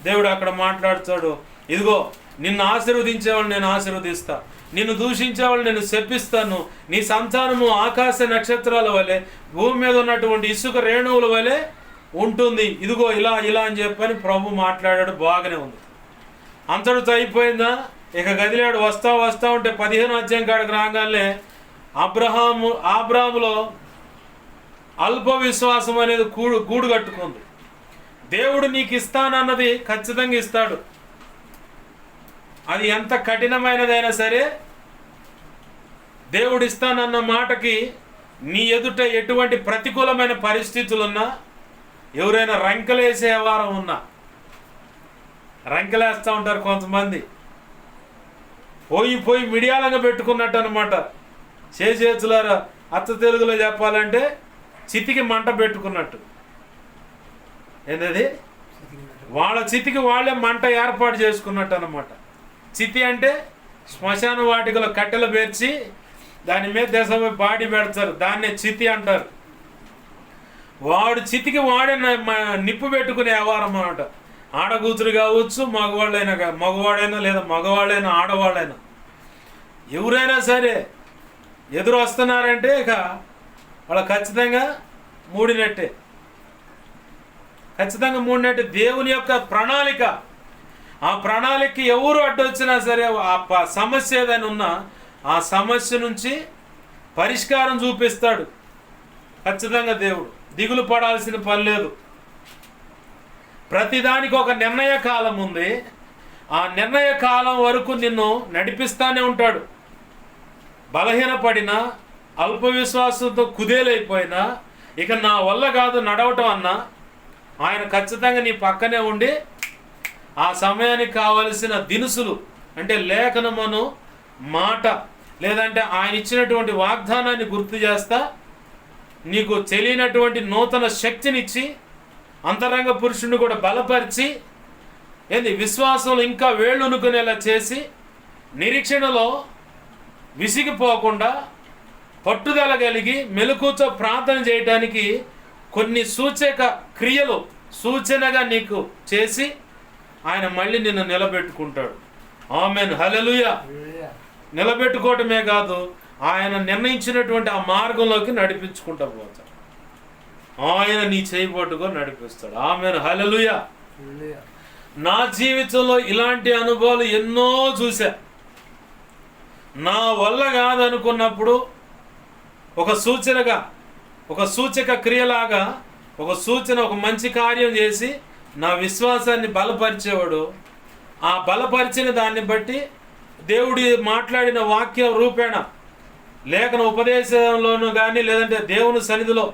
దేవుడు అక్కడ మాట్లాడుతాడు, ఇదిగో నిన్ను ఆశీర్వదించేవాళ్ళు నేను ఆశీర్వదిస్తా, నిన్ను దూషించేవాళ్ళు నేను శపిస్తాను, నీ సంతానము ఆకాశ నక్షత్రాల వలె భూమి మీద ఉన్నటువంటి ఇసుక రేణువుల వలె ఉంటుంది, ఇదిగో ఇలా ఇలా అని చెప్పని ప్రభు మాట్లాడాడు. బాగానే ఉంది. అంతటితో అయిపోయిందా? ఇక గదిలాడు. వస్తా ఉంటే 15వ అధ్యాయం కాడికి రాగానే అబ్రాహాములో అల్ప విశ్వాసం అనేది గూడు కట్టుకుంది. దేవుడు నీకు ఇస్తానన్నది ఖచ్చితంగా ఇస్తాడు. అది ఎంత కఠినమైనదైనా సరే దేవుడు ఇస్తానన్న మాటకి నీ ఎదుట ఎటువంటి ప్రతికూలమైన పరిస్థితులున్నా, ఎవరైనా రంకెలేసే వారం ఉన్నా, రంకెలేస్తూ ఉంటారు కొంతమంది, పోయి మిడియాలంగా పెట్టుకున్నట్టు అనమాట. చేతులారా అత్త తెలుగులో చెప్పాలంటే చితికి మంట పెట్టుకున్నట్టు. ఏంటది? వాళ్ళ చితికి వాళ్ళే మంట ఏర్పాటు చేసుకున్నట్టు అనమాట. చితి అంటే శ్మశాన వాటికలో కట్టెలు పేర్చి దాని మీద దేశంపై బాడీ పెడతారు, దాన్నే చితి అంటారు. వాడు చితికి వాడే నిప్పు పెట్టుకునే వ్యవహారం అన్నమాట. ఆడకూతురు కావచ్చు, మగవాడైనా లేదా మగవాళ్ళైనా ఆడవాళ్ళైనా ఎవరైనా సరే ఎదురు వస్తున్నారంటే ఇక వాళ్ళు ఖచ్చితంగా మూడినట్టే. దేవుని యొక్క ప్రణాళిక. ఆ ప్రణాళికకి ఎవరు అడ్డొచ్చినా సరే ఆ సమస్య ఏదైనా ఉన్నా ఆ సమస్య నుంచి పరిష్కారం చూపిస్తాడు ఖచ్చితంగా దేవుడు. దిగులు పడాల్సిన పని లేదు. ప్రతిదానికి ఒక నిర్ణయ కాలం ఉంది. ఆ నిర్ణయ కాలం వరకు నిన్ను నడిపిస్తానే ఉంటాడు. బలహీనపడినా, అల్ప విశ్వాసంతో కుదేలైపోయినా, ఇక నా వల్ల కాదు నడవటం అన్నా, ఆయన ఖచ్చితంగా నీ పక్కనే ఉండి ఆ సమయానికి కావలసిన దినుసులు అంటే లేఖనమును మాట లేదంటే ఆయన ఇచ్చినటువంటి వాగ్దానాన్ని గుర్తు చేస్తా నీకు తెలియనటువంటి నూతన శక్తినిచ్చి అంతరంగ పురుషుడిని కూడా బలపరిచి విశ్వాసంలో ఇంకా వేళ్ళునుకునేలా చేసి నిరీక్షణలో విసిగిపోకుండా పట్టుదల కలిగి మెలకువతో ప్రార్థన చేయడానికి కొన్ని సూచక క్రియలు సూచనగా నీకు చేసి ఆయన మళ్ళీ నిన్ను నిలబెట్టుకుంటాడు. ఆమేన్, హల్లెలూయా. నిలబెట్టుకోవటమే కాదు, ఆయన నిర్ణయించినటువంటి ఆ మార్గంలోకి నడిపించుకుంటూ పోతాడు. ఆయన నీ చేయి పట్టుకొని నడిపిస్తాడు. ఆమేన్, హల్లెలూయా. నా జీవితంలో ఇలాంటి అనుభవాలు ఎన్నో చూశా. నా వల్ల కాదనుకున్నప్పుడు ఒక సూచనగా, ఒక సూచక క్రియలాగా, ఒక సూచన, ఒక మంచి కార్యం చేసి నా విశ్వాసాన్ని బలపరిచేవాడు. ఆ బలపరిచిన దాన్ని బట్టి దేవుడి మాట్లాడిన వాక్య రూపేణ లేఖన ఉపదేశంలోనూ కానీ లేదంటే దేవుని సన్నిధిలో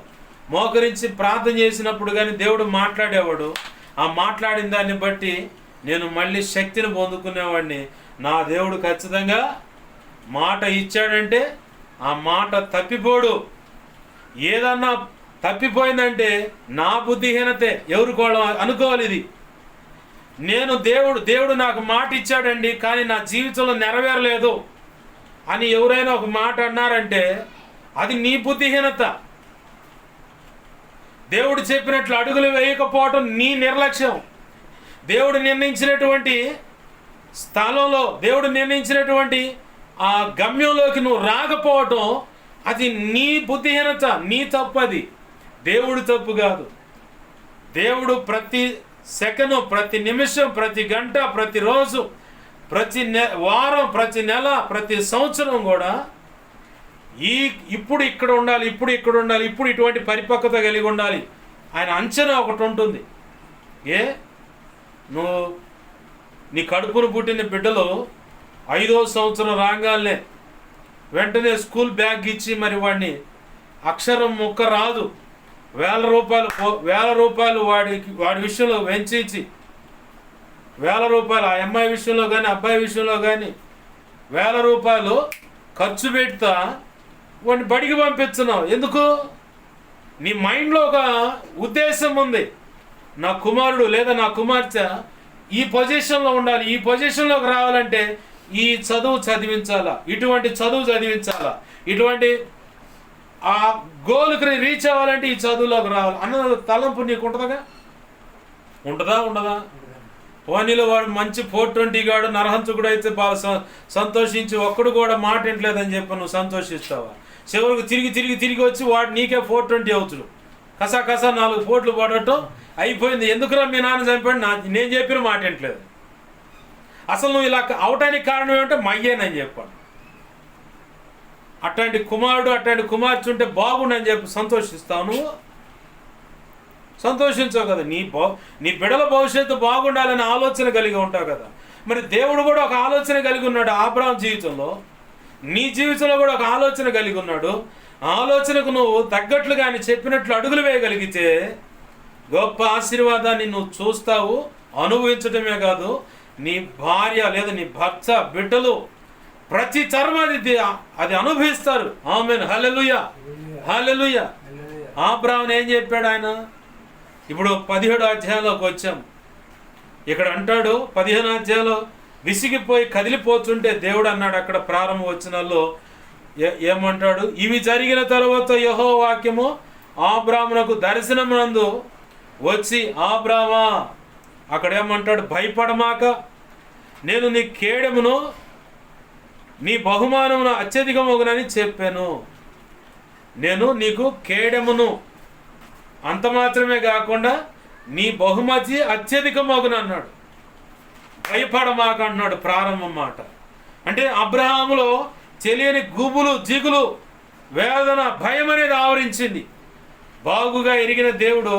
మోకరించి ప్రార్థన చేసినప్పుడు కానీ దేవుడు మాట్లాడేవాడు. ఆ మాట్లాడిన దాన్ని బట్టి నేను మళ్ళీ శక్తిని పొందుకునేవాడిని. నా దేవుడు ఖచ్చితంగా మాట ఇచ్చాడంటే ఆ మాట తప్పిపోడు. ఏదన్నా తప్పిపోయిందంటే నా బుద్ధిహీనతే, ఎవరుకోవడం అనుకోవాలి. ఇది నేను దేవుడు నాకు మాట ఇచ్చాడండి కానీ నా జీవితంలో నెరవేరలేదు అని ఎవరైనా ఒక మాట అన్నారంటే అది నీ బుద్ధిహీనత. దేవుడు చెప్పినట్లు అడుగులు వేయకపోవటం నీ నిర్లక్ష్యం. దేవుడు నిర్ణయించినటువంటి స్థలంలో, దేవుడు నిర్ణయించినటువంటి ఆ గమ్యంలోకి నువ్వు రాకపోవటం అది నీ బుద్ధిహీనత, నీ తప్పు. అది దేవుడు తప్పు కాదు. దేవుడు ప్రతి సెకను, ప్రతి నిమిషం, ప్రతి గంట, ప్రతిరోజు, ప్రతి వారం, ప్రతి నెల, ప్రతి సంవత్సరం కూడా ఇప్పుడు ఇక్కడ ఉండాలి, ఇప్పుడు ఇక్కడ ఉండాలి, ఇప్పుడు ఇటువంటి పరిపక్వత కలిగి ఉండాలి. ఆయన అంచనా ఒకటి ఉంటుంది. నువ్వు నీ కడుపును పుట్టిన బిడ్డలు 5వ సంవత్సరం రాగానే వెంటనే స్కూల్ బ్యాగ్ ఇచ్చి మరి వాడిని అక్షరం ముక్క రాదు, వేల రూపాయలు వాడి విషయంలో వెంచి ₹1,000 ఆ అమ్మాయి విషయంలో కానీ అబ్బాయి విషయంలో కానీ ₹1,000 ఖర్చు పెడతా వాడిని బడికి పంపిస్తున్నావు. ఎందుకు? నీ మైండ్లో ఒక ఉద్దేశం ఉంది. నా కుమారుడు లేదా నా కుమార్తె ఈ పొజిషన్లో ఉండాలి, ఈ పొజిషన్లోకి రావాలంటే ఈ చదువు చదివించాలా, ఇటువంటి చదువు చదివించాలా, ఇటువంటి ఆ గోల్కి రీచ్ అవ్వాలంటే ఈ చదువులోకి రావాలి అన్న తలంపు నీకు ఉంటుందా? ఉండదా? పోనీలో వాడు మంచి 420 గాడు నరహంతకుడు అయితే బాగా సంతోషించి ఒక్కడు కూడా మాట వింటలేదని చెప్పి నువ్వు సంతోషిస్తావా? చివరికి తిరిగి వచ్చి వాడు నీకే 420 అవుతుడు. కసా 4 పోట్లు పడటం అయిపోయింది. ఎందుకురా మీ నాన్న చంపాడు, నేను చెప్పిన మాట వింటలేదు. అసలు నువ్వు ఇలా అవటానికి కారణం ఏమంటే మయ్యేనని చెప్పాడు. అట్లాంటి కుమారుడు, అట్లాంటి కుమార్తె ఉంటే బాగుండని చెప్పి సంతోషిస్తావు. నువ్వు సంతోషించావు కదా. నీ బిడ్డల భవిష్యత్తు బాగుండాలని ఆలోచన కలిగి ఉంటావు కదా. మరి దేవుడు కూడా ఒక ఆలోచన కలిగి ఉన్నాడు. అబ్రాహాము జీవితంలో, నీ జీవితంలో కూడా ఒక ఆలోచన కలిగి ఉన్నాడు. ఆలోచనకు నువ్వు తగ్గట్లు కానీ చెప్పినట్లు అడుగులు వేయగలిగితే గొప్ప ఆశీర్వాదాన్ని నువ్వు చూస్తావు. అనుభవించడమే కాదు, నీ భార్య లేదా నీ భర్త, బిడ్డలు ప్రతి తరం అది అనుభవిస్తారు. ఆమేన్, హల్లెలూయా, హల్లెలూయా. అబ్రాహాము ఏం చెప్పాడు ఆయన? ఇప్పుడు 17వ అధ్యాయంలోకి వచ్చాం. ఇక్కడ అంటాడు 15వ అధ్యాయంలో విసిగిపోయి కదిలిపోతుంటే దేవుడు అన్నాడు అక్కడ ప్రారంభ వచనాల్లో ఏమంటాడు? ఇవి జరిగిన తర్వాత యెహోవా వాక్యము అబ్రాహామునకు దర్శనమునందు వచ్చి, అబ్రామా, అక్కడ ఏమంటాడు? భయపడమాక, నేను నీ కేడెమును నీ బహుమానమును అత్యధికమగునని చెప్పాను. నేను నీకు కేడెమును, అంత మాత్రమే కాకుండా నీ బహుమతి అత్యధికమగును అన్నాడు. భయపడమాక అన్నాడు ప్రారంభం మాట. అంటే అబ్రహాములో తెలియని గుబులు, జిగులు, వేదన, భయం అనేది ఆవరించింది. బాగుగా ఎరిగిన దేవుడు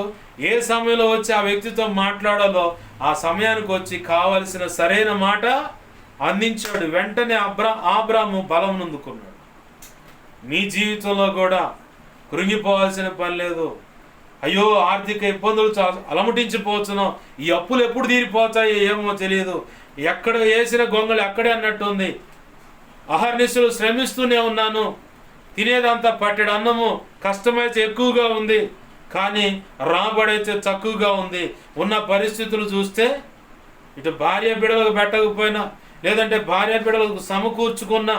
ఏ సమయంలో వచ్చి ఆ వ్యక్తితో మాట్లాడాలో ఆ సమయానికి వచ్చి కావలసిన సరైన మాట అందించాడు. వెంటనే అబ్రాహాము బలం నందుకున్నాడు. నీ జీవితంలో కూడా కృంగిపోవాల్సిన పని లేదు. అయ్యో ఆర్థిక ఇబ్బందులు అలమటించిపోతున్నాం, ఈ అప్పులు ఎప్పుడు తీరిపోతాయో ఏమో తెలియదు, ఎక్కడ వేసిన గొంగళి అక్కడే అన్నట్టుంది, అహర్నిశలు శ్రమిస్తూనే ఉన్నాను, తినేదంతా పట్టెడు అన్నము కష్టమైతే ఎక్కువగా ఉంది, కానీ రాబడైతే తక్కువగా ఉంది. ఉన్న పరిస్థితులు చూస్తే ఇటు భార్య బిడ్డలకు పెట్టకపోయినా, లేదంటే భార్య బిడ్డలకు సమకూర్చుకున్నా,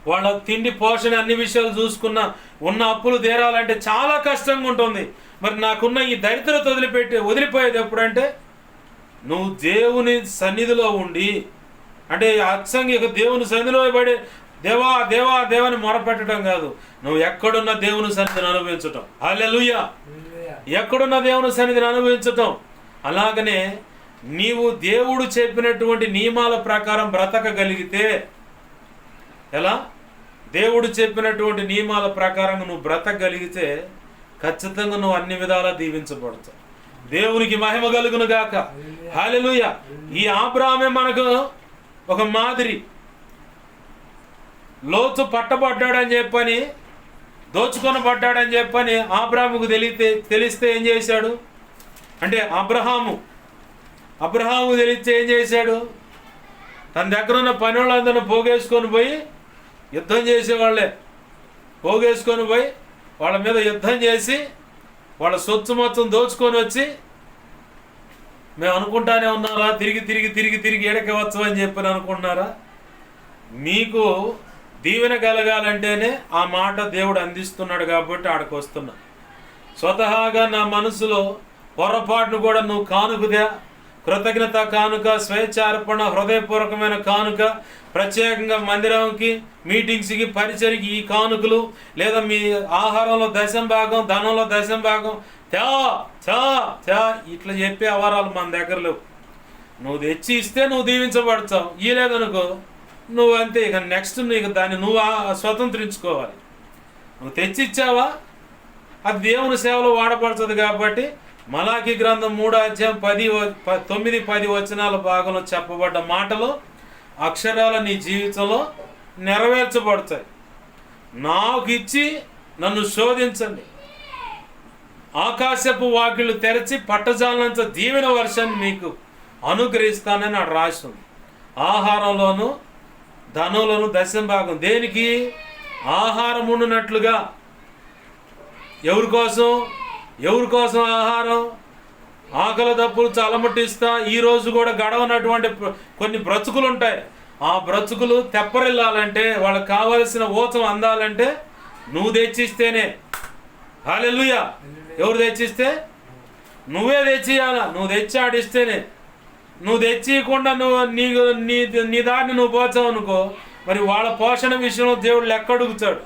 వాళ్ళ తిండి పోషణ అన్ని విషయాలు చూసుకున్నా, ఉన్న అప్పులు తీరాలంటే చాలా కష్టంగా ఉంటుంది. మరి నాకున్న ఈ దరిద్రత వదిలిపోయేది ఎప్పుడంటే నువ్వు దేవుని సన్నిధిలో ఉండి, అంటే అచ్చంగా దేవుని సన్నిధిలో పడి దేవా దేవా దేవాని మొరపెట్టడం కాదు, నువ్వు ఎక్కడున్న దేవుని సన్నిధిని అనుభవించటం. హల్లెలూయా. ఎక్కడున్న దేవుని సన్నిధిని అనుభవించటం. అలాగనే నీవు దేవుడు చెప్పినటువంటి నియమాల ప్రకారం బ్రతకగలిగితే, ఎలా? దేవుడు చెప్పినటువంటి నియమాల ప్రకారం నువ్వు బ్రతకగలిగితే ఖచ్చితంగా నువ్వు అన్ని విధాలా దీవించబడతావు. దేవునికి మహిమ కలుగును గాక. హల్లెలూయా. ఈ అబ్రాహామే మనకు ఒక మాదిరి. లోతు పట్టబడ్డాడని చెప్పని, దోచుకొని పడ్డాడని చెప్పని అబ్రాహాముకు తెలిస్తే ఏం చేశాడు అంటే, అబ్రహాము తెలిస్తే ఏం చేశాడు? తన దగ్గర ఉన్న పని వాళ్ళందరినీ పోగేసుకొని పోయి యుద్ధం చేసేవాళ్ళే, పోగేసుకొని పోయి వాళ్ళ మీద యుద్ధం చేసి వాళ్ళ సొత్తు మొత్తం దోచుకొని వచ్చి, మేము అనుకుంటానే ఉన్నారా తిరిగి తిరిగి తిరిగి తిరిగి ఎడకి వచ్చమని చెప్పని అనుకుంటున్నారా? మీకు దీవెన కలగాలంటేనే ఆ మాట దేవుడు అందిస్తున్నాడు కాబట్టి ఆడికి వస్తున్నా. స్వతహాగా నా మనసులో పొరపాటును కూడా నువ్వు కానుకదా, కృతజ్ఞత కానుక, స్వేచ్ఛార్పణ, హృదయపూర్వకమైన కానుక, ప్రత్యేకంగా మందిరంకి, మీటింగ్స్కి, పరిచయకి ఈ కానుకలు, లేదా మీ ఆహారంలో 10% ధనంలో 10% ఇట్లా చెప్పే అవరాలు మన దగ్గర లేవు. నువ్వు తెచ్చి ఇస్తే నువ్వు దీవించబడతావు, ఈ లేదనుకో నువ్వు అంతే. ఇక నెక్స్ట్ నీకు దాన్ని నువ్వు స్వతంత్రించుకోవాలి. నువ్వు తెచ్చిచ్చావా అది దేవుని సేవలో వాడబడుతుంది. కాబట్టి మలాకి గ్రంథం 3:9-10 వచనాల భాగంలో చెప్పబడ్డ మాటలు అక్షరాలు నీ జీవితంలో నెరవేర్చబడతాయి. నాకు ఇచ్చి నన్ను శోధించండి, ఆకాశపు వాకిళ్ళు తెరచి పట్టజాలంత దీవెన వర్షాన్ని మీకు అనుగ్రహిస్తానని అక్కడ రాసింది. ఆహారంలోను ధనంలోను 10% దేనికి? ఆహారం ఉండునట్లుగా. ఎవరి కోసం ఆహారం? ఆకలి దప్పులు చలమటిస్తా ఈరోజు కూడా గడవనటువంటి కొన్ని బ్రతుకులు ఉంటాయి. ఆ బ్రతుకులు తెప్పరిల్లాలంటే, వాళ్ళకి కావలసిన ఊతం అందాలంటే నువ్వు తెచ్చిస్తేనే. హల్లెలూయా. ఎవరు తెచ్చిస్తే? నువ్వే తెచ్చియాలా. నువ్వు తెచ్చి ఆడిస్తేనే. నువ్వు తెచ్చియకుండా నువ్వు నీ దాన్ని నువ్వు పోచావు అనుకో, మరి వాళ్ళ పోషణ విషయంలో దేవుడు లెక్క అడుగుతాడు.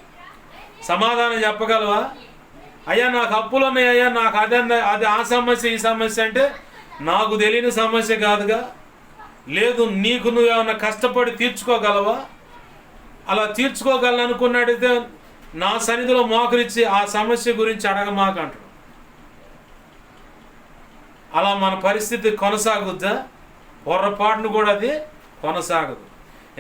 సమాధానం చెప్పగలవా? అయ్యా నాకు అప్పులు ఉన్నాయి, అయ్యా నాకు అది ఆ సమస్య ఈ సమస్య అంటే నాకు తెలియని సమస్య కాదుగా. లేదు, నీకు నువ్వేమన్నా కష్టపడి తీర్చుకోగలవా? అలా తీర్చుకోగలనుకున్నట్టయితే నా సన్నిధిలో మోకరించి ఆ సమస్య గురించి అడగమాకంటాడు. అలా మన పరిస్థితి కొనసాగుద్దా? పొరపాటును కూడా అది కొనసాగదు.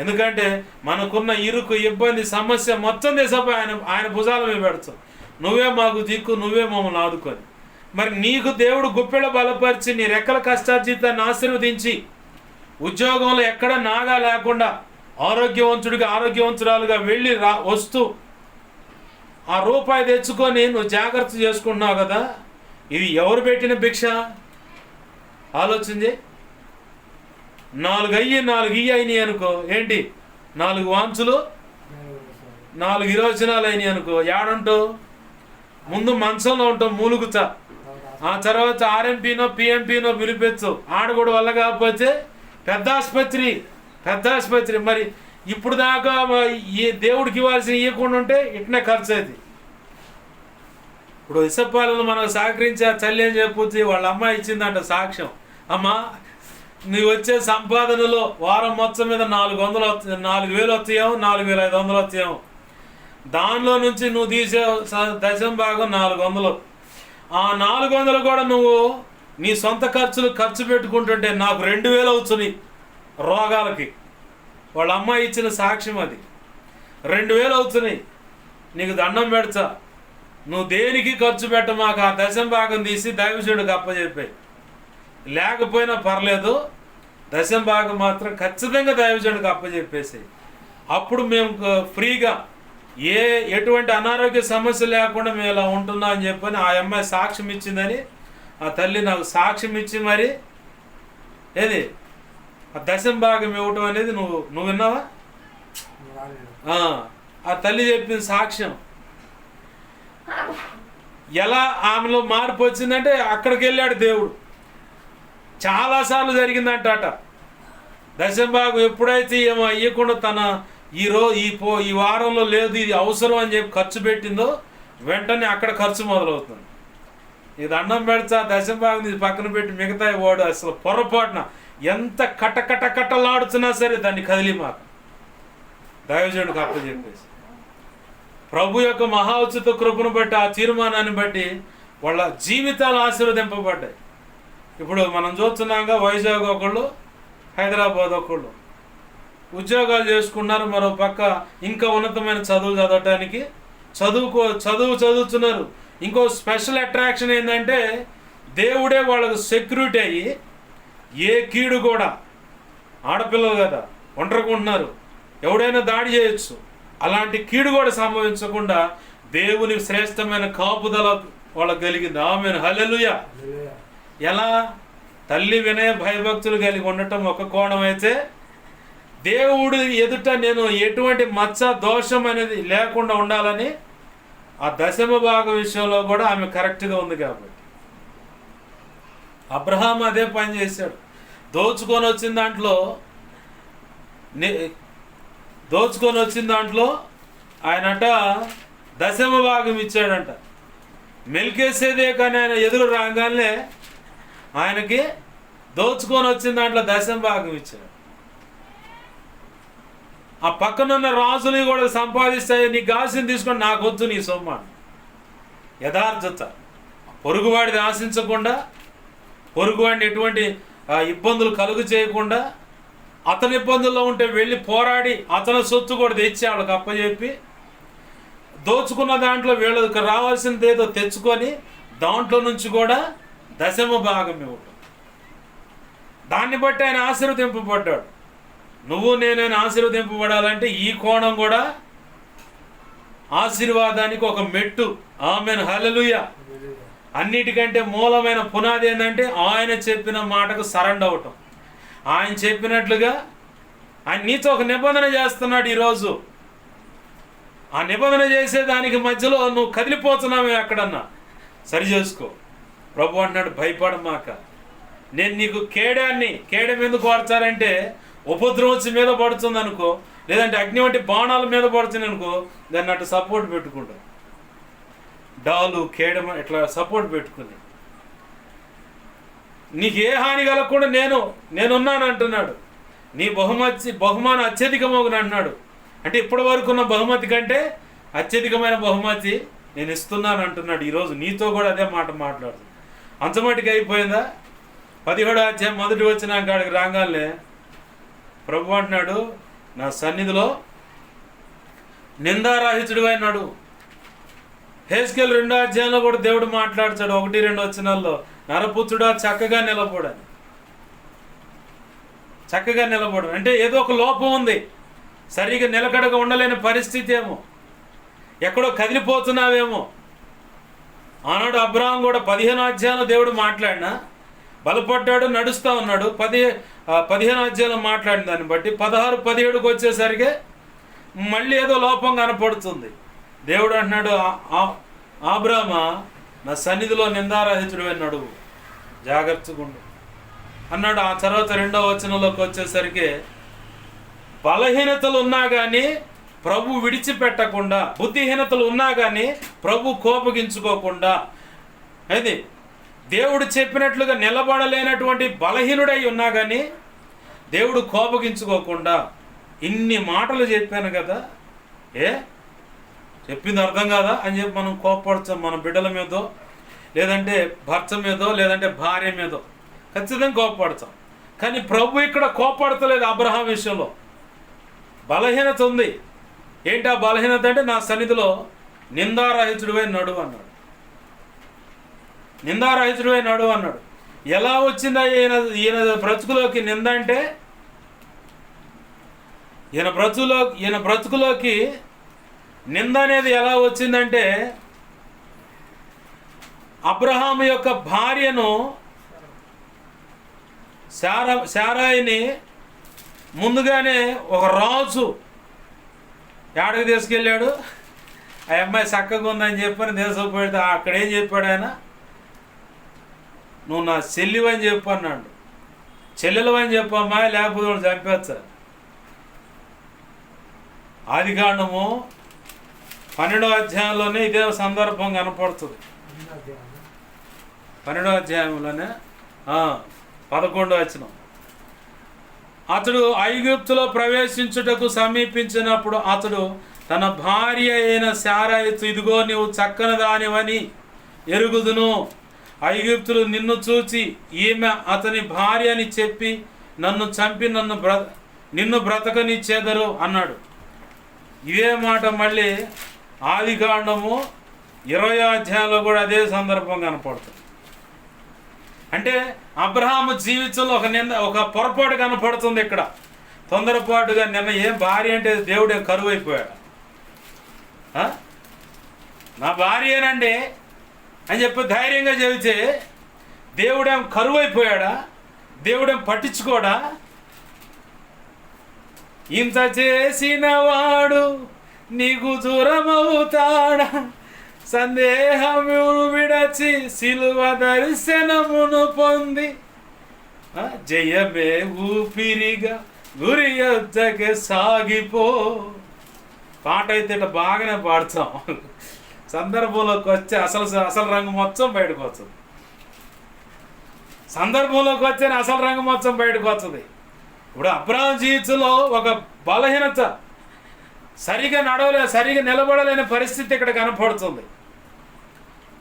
ఎందుకంటే మనకున్న ఇరుకు, ఇబ్బంది, సమస్య మొత్తం దేశపై ఆయన భుజాల మీద పెడతాం. నువ్వే మాకు దిక్కు, నువ్వే మమ్మల్ని ఆదుకొని. మరి నీకు దేవుడు గుప్పెళ్ళ బలపరిచి నీ రెక్కల కష్టార్జితాన్ని ఆశీర్వదించి ఉద్యోగంలో ఎక్కడ నాగా లేకుండా ఆరోగ్యవంతురాలుగా వెళ్ళి వస్తూ ఆ రూపాయి తెచ్చుకొని నువ్వు జాగ్రత్త చేసుకుంటున్నావు కదా, ఇది ఎవరు పెట్టిన భిక్ష? ఆలోచించి 4 అయినాయి అనుకో, ఏంటి 4 వాంచులు 4 విరోచనాలు అయినాయి అనుకో, ఏడంటావు? ముందు మంచంలో ఉంటావు మూలుగుతా, ఆ తర్వాత ఆర్ఎంపీనో పిఎంపీనో పిలిపించు. ఆడ కూడా వల్ల కాకపోతే పెద్ద ఆసుపత్రి. మరి ఇప్పుడు దాకా ఈ దేవుడికి ఇవ్వాల్సిన ఇవ్వకుండా ఉంటే ఇట్నే ఖర్చు అవుతుంది. ఇప్పుడు ఇసప్పాలను మనకు సహకరించి ఆ చల్లి అని చెప్పొచ్చి వాళ్ళ అమ్మాయి ఇచ్చిందంట సాక్ష్యం. అమ్మా, నువ్వు వచ్చే సంపాదనలో వారం మొత్తం మీద 4,000 వచ్చాయేమో, 4,500 వచ్చాయేమో, దానిలో నుంచి నువ్వు తీసే 10% 400. ఆ 400 కూడా నువ్వు నీ సొంత ఖర్చు పెట్టుకుంటుంటే నాకు 2,000 అవుతుంది రోగాలకి. వాళ్ళ అమ్మాయి ఇచ్చిన సాక్ష్యం అది. 2,000 అవుతున్నాయి. నీకు దండం పెడతా. నువ్వు దేనికి ఖర్చు పెట్టమాక, ఆ దశమ భాగం తీసి దైవజనుడికి అప్పచెప్పాయి. లేకపోయినా పర్లేదు, దశమ భాగం మాత్రం ఖచ్చితంగా దైవజనుడికి అప్పచెప్పేసి, అప్పుడు మేము ఫ్రీగా ఎటువంటి అనారోగ్య సమస్య లేకుండా మేము ఇలా ఉంటున్నాం అని చెప్పని ఆ అమ్మాయి సాక్ష్యం ఇచ్చిందని, ఆ తల్లి నాకు సాక్ష్యం ఇచ్చి మరి ఏది ఆ దశమ భాగం ఇవ్వటం అనేది నువ్వు విన్నావా? ఆ తల్లి చెప్పిన సాక్ష్యం. ఎలా ఆమెలో మార్పు వచ్చిందంటే అక్కడికి వెళ్ళాడు దేవుడు. చాలాసార్లు జరిగిందంట. దశమ భాగం ఎప్పుడైతే ఏమో ఇవ్వకుండా తన ఈ వారంలో లేదు, ఇది అవసరం అని చెప్పి ఖర్చు పెట్టిందో వెంటనే అక్కడ ఖర్చు మొదలవుతుంది. ఇది అన్నం పెడతా దశమ భాగం ఇది పక్కన పెట్టి మిగతా వాడు అసలు పొరపాటున ఎంత కట్టలాడుతున్నా సరే దాన్ని కదిలి మాకు దైవజనుడికి అప్పచెప్పేసి, ప్రభు యొక్క మహా ఉచిత కృపను బట్టి ఆ తీర్మానాన్ని బట్టి వాళ్ళ జీవితాలు ఆశీర్వదింపబడ్డాయి. ఇప్పుడు మనం చూస్తున్నాగా వైజాగ్ ఒకళ్ళు, హైదరాబాద్ ఒకళ్ళు ఉద్యోగాలు చేసుకున్నారు. మరో పక్క ఇంకా ఉన్నతమైన చదువు చదవటానికి చదువుతున్నారు. ఇంకో స్పెషల్ అట్రాక్షన్ ఏంటంటే దేవుడే వాళ్ళకు సెక్యూరిటీ అయ్యి ఏ కీడు కూడా, ఆడపిల్లలు కదా ఒంటరిగా ఉంటున్నారు, ఎవడైనా దాడి చేయొచ్చు, అలాంటి కీడు కూడా సంభవించకుండా దేవుని శ్రేష్టమైన కాపుదల వాళ్ళకు కలిగింది. ఆమేన్, హల్లెలూయా. ఎలా? తల్లి వినయ భయభక్తులు కలిగి ఉండటం ఒక కోణం అయితే, దేవుడు ఎదుట నేను ఎటువంటి మచ్చ దోషం అనేది లేకుండా ఉండాలని ఆ దశమ భాగం విషయంలో కూడా ఆమె కరెక్ట్గా ఉంది. కాబట్టి అబ్రహాం అదే పని చేశాడు. దోచుకొని వచ్చిన దాంట్లో ఆయనట దశమ భాగం ఇచ్చాడంట. మెల్కీసెదెకు కానీ ఆయన ఎదురు రాగానే ఆయనకి దోచుకొని వచ్చిన దాంట్లో దశమ భాగం ఇచ్చాడు. ఆ పక్కనున్న రాజులు కూడా సంపాదిస్తాయి, నీ గాసిని తీసుకొని నాకు వద్దు నీ సొమ్మాన్ని. యథార్థత, పొరుగువాడిని ఆశించకుండా, పొరుగువాడిని ఎటువంటి ఇబ్బందులు కలుగు చేయకుండా, అతని ఇబ్బందుల్లో ఉంటే వెళ్ళి పోరాడి అతని సొత్తు కూడా తెచ్చి వాళ్ళకి అప్పచెప్పి, దోచుకున్న దాంట్లో వీళ్ళకి రావాల్సింది ఏదో తెచ్చుకొని దాంట్లో నుంచి కూడా దశమ భాగం ఇవ్వటం. దాన్ని బట్టి ఆయన ఆశీర్వదింపబడ్డాడు. నువ్వు నేనైనా ఆశీర్వదింపబడాలంటే ఈ కోణం కూడా ఆశీర్వాదానికి ఒక మెట్టు. ఆమేన్, హల్లెలూయా. అన్నిటికంటే మూలమైన పునాది ఏంటంటే ఆయన చెప్పిన మాటకు సరెండర్ అవటం. ఆయన చెప్పినట్లుగా ఆయన నీతో ఒక నిబంధన చేస్తున్నాడు ఈరోజు. ఆ నిబంధన చేసేదానికి మధ్యలో నువ్వు కదిలిపోతున్నావే ఎక్కడన్నా, సరి చేసుకో. ప్రభు అంటున్నాడు, భయపడమాక, నేను నీకు కేడెం ఎందుకు వాడతారంటే ఉపద్రవం మీద పడుతుంది అనుకో, లేదంటే అగ్ని వంటి బాణాల మీద పడుతుంది అనుకో, దాన్ని అటు సపోర్ట్ పెట్టుకుంటాం. డాలు కేడమ ఇట్లా సపోర్ట్ పెట్టుకుని నీకు ఏ హాని కలగకుండా నేనున్నాను అంటున్నాడు. నీ బహుమానం అత్యధికమగును అంటున్నాడు. అంటే ఇప్పటి వరకు ఉన్న బహుమతి కంటే అత్యధికమైన బహుమతి నేను ఇస్తున్నాను అంటున్నాడు. ఈరోజు నీతో కూడా అదే మాట మాట్లాడుతుంది. అంతమటికి అయిపోయిందా? 17వ అధ్యాయం మొదటి వచ్చిన కాడికి రాగానే ప్రభు అంటున్నాడు, నా సన్నిధిలో నిందారాహితుడు అయినాడు. హెస్కేల్ 2వ అధ్యాయంలో కూడా దేవుడు మాట్లాడతాడు 1-2 వచనాల్లో, నరపుత్రుడా చక్కగా నిలబడని. చక్కగా నిలబడు అంటే ఏదో ఒక లోపం ఉంది, సరిగా నిలకడగా ఉండలేని పరిస్థితి ఏమో, ఎక్కడో కదిలిపోతున్నావేమో. ఆనాడు అబ్రహాం కూడా 15వ అధ్యాయంలో దేవుడు మాట్లాడినా బలపడ్డాడు, నడుస్తూ ఉన్నాడు. 15వ అధ్యాయంలో మాట్లాడిన దాన్ని బట్టి 16-17కు వచ్చేసరికి మళ్ళీ ఏదో లోపం కనపడుతుంది. దేవుడు అంటున్నాడు, అబ్రహామా నా సన్నిధిలో నిందారహితుడు అన్నాడు, జాగ్రత్తగా ఉండు అన్నాడు. ఆ తర్వాత 2వ వచనంలోకి వచ్చేసరికి బలహీనతలు ఉన్నా కానీ ప్రభు విడిచిపెట్టకుండా, బుద్ధిహీనతలు ఉన్నా కానీ ప్రభు కోపగించుకోకుండా, అది దేవుడు చెప్పినట్లుగా నిలబడలేనటువంటి బలహీనుడై ఉన్నా కానీ దేవుడు కోపగించుకోకుండా ఇన్ని మాటలు చెప్పాను కదా, చెప్పింది అర్థం కాదా అని చెప్పి మనం కోపడతాం. మన బిడ్డల మీదో, లేదంటే భర్త మీదో, లేదంటే భార్య మీదో ఖచ్చితంగా కోపడతాం. కానీ ప్రభు ఇక్కడ కోపడతలేదు. అబ్రహాం విషయంలో బలహీనత ఉంది. ఏంటి ఆ బలహీనత అంటే, నా సన్నిధిలో నిందారహితుడివై నడువు అన్నాడు. నిందారహితుడివై నడువు అన్నాడు. ఎలా వచ్చిందా ఈయన బ్రతుకులోకి నింద అంటే? ఈయన బ్రతుకులోకి నింద అనేది ఎలా వచ్చిందంటే, అబ్రహాము యొక్క భార్యను శారాయిని ముందుగానే ఒక రాజు ఏడకి తీసుకెళ్ళాడు. ఆ అమ్మాయి చక్కగా ఉందని చెప్పని తీసుకుపోయితే అక్కడ ఏం చెప్పాడు ఆయన? నువ్వు నా చెల్లివని చెప్పు అన్నాడు. చెల్లెలవని చెప్పమ్మా, లేకపోతే వాళ్ళు చంపేస్తా. ఆదికాండము 12వ అధ్యాయంలోనే ఇదే సందర్భం కనపడుతుంది. 12వ అధ్యాయంలోనే 11వ వచనం. అతడు ఐగుప్తులో ప్రవేశించుటకు సమీపించినప్పుడు అతడు తన భార్య అయిన శారాయితో, ఇదిగో నీవు చక్కని దానివని ఎరుగుదును. ఐగుప్తులు నిన్ను చూచి ఈమె అతని భార్య అని చెప్పి నన్ను చంపి నిన్ను బ్రతకనిచ్చేదరు అన్నాడు. ఇదే మాట మళ్ళీ ఆదికాండము 20వ అధ్యాయంలో కూడా అదే సందర్భం కనపడుతుంది. అంటే అబ్రహాము జీవితంలో ఒక పొరపాటు కనపడుతుంది ఇక్కడ. తొందరపాటుగా నిన్న ఏం భార్య అంటే దేవుడే కరువు అయిపోయాడు. నా భార్యనండి అని చెప్పి ధైర్యంగా చెబితే దేవుడేం కరువు అయిపోయాడా? దేవుడేం పట్టించుకోడా? ఇంత చేసిన వాడు నీకు దూరమవుతాడా? సందేహమును విడచి సిలువ దర్శనమును పొంది జయమే ఊపిరిగా గురి యొద్దకే సాగిపో. పాట అయితే ఇట్లా బాగానే పాడుతాం. సందర్భంలోకి వచ్చే అసలు రంగు మొత్తం బయటకు వస్తుంది. సందర్భంలోకి వచ్చే అసలు రంగు మొత్తం బయటకు వస్తుంది. ఇప్పుడు అబ్రహాము జీవితంలో ఒక బలహీనత, సరిగా సరిగా నిలబడలేని పరిస్థితి ఇక్కడ కనపడుతుంది.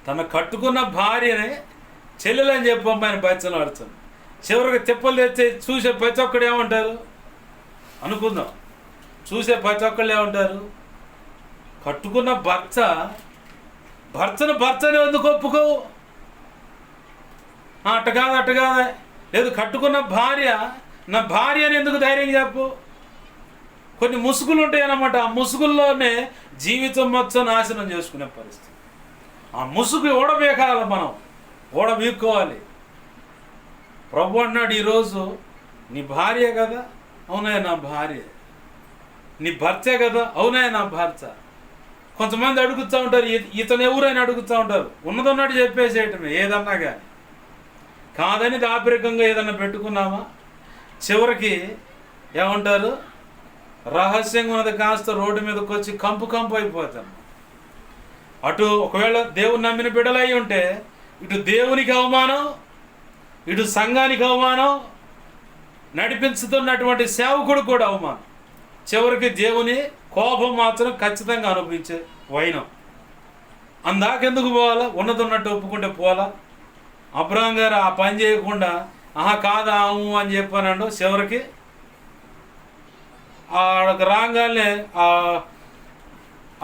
తన కట్టుకున్న భార్యని చెల్లెలని చెప్పి అమ్మాయిని బయచలు ఆడుతుంది. చివరికి తిప్పలు తెచ్చి చూసే ప్రతి ఒక్కడు ఏమంటారు అనుకుందాం. చూసే ప్రతి ఒక్కళ్ళు ఏమంటారు? కట్టుకున్న భర్తను ఎందుకు ఒప్పుకోవు? అట్ట కాదా లేదు, కట్టుకున్న భార్య నా భార్య అని ఎందుకు ధైర్యం చెప్పు? కొన్ని ముసుగులు ఉంటాయి అన్నమాట. ఆ ముసుగుల్లోనే జీవితం మొత్తం నాశనం చేసుకునే పరిస్థితి. ఆ ముసుగు ఓడబేకాలి, మనం ఓడబీక్కోవాలి. ప్రభు అన్నాడు ఈరోజు, నీ భార్య కదా, అవునా నా భార్య. నీ భర్తే కదా, అవునా నా భర్త. కొంతమంది అడుగుతూ ఉంటారు, ఇతను ఎవరైనా అడుగుతూ ఉంటారు. ఉన్నదన్నట్టు చెప్పేసేయటమే ఏదన్నా కానీ. కాదని దాపరికంగా ఏదన్నా పెట్టుకున్నామా, చివరికి ఏమంటారు, రహస్యంగా ఉన్నది కాస్త రోడ్డు మీదకి వచ్చి కంపు అయిపోతాం. అటు ఒకవేళ దేవుని నమ్మిన బిడ్డలై ఉంటే ఇటు దేవునికి అవమానం, ఇటు సంఘానికి అవమానం, నడిపించుతున్నటువంటి సేవకుడు కూడా అవమానం. చివరికి దేవుని కోపం మాత్రం ఖచ్చితంగా అనుభవించే వైనం. అందాకెందుకు పోవాలా? ఉన్నట్టు ఒప్పుకుంటే పోవాలా? అబ్రహాం గారు ఆ పని చేయకుండా కాదా ఆము అని చెప్పానండు. చివరికి ఆడకు రాగానే ఆ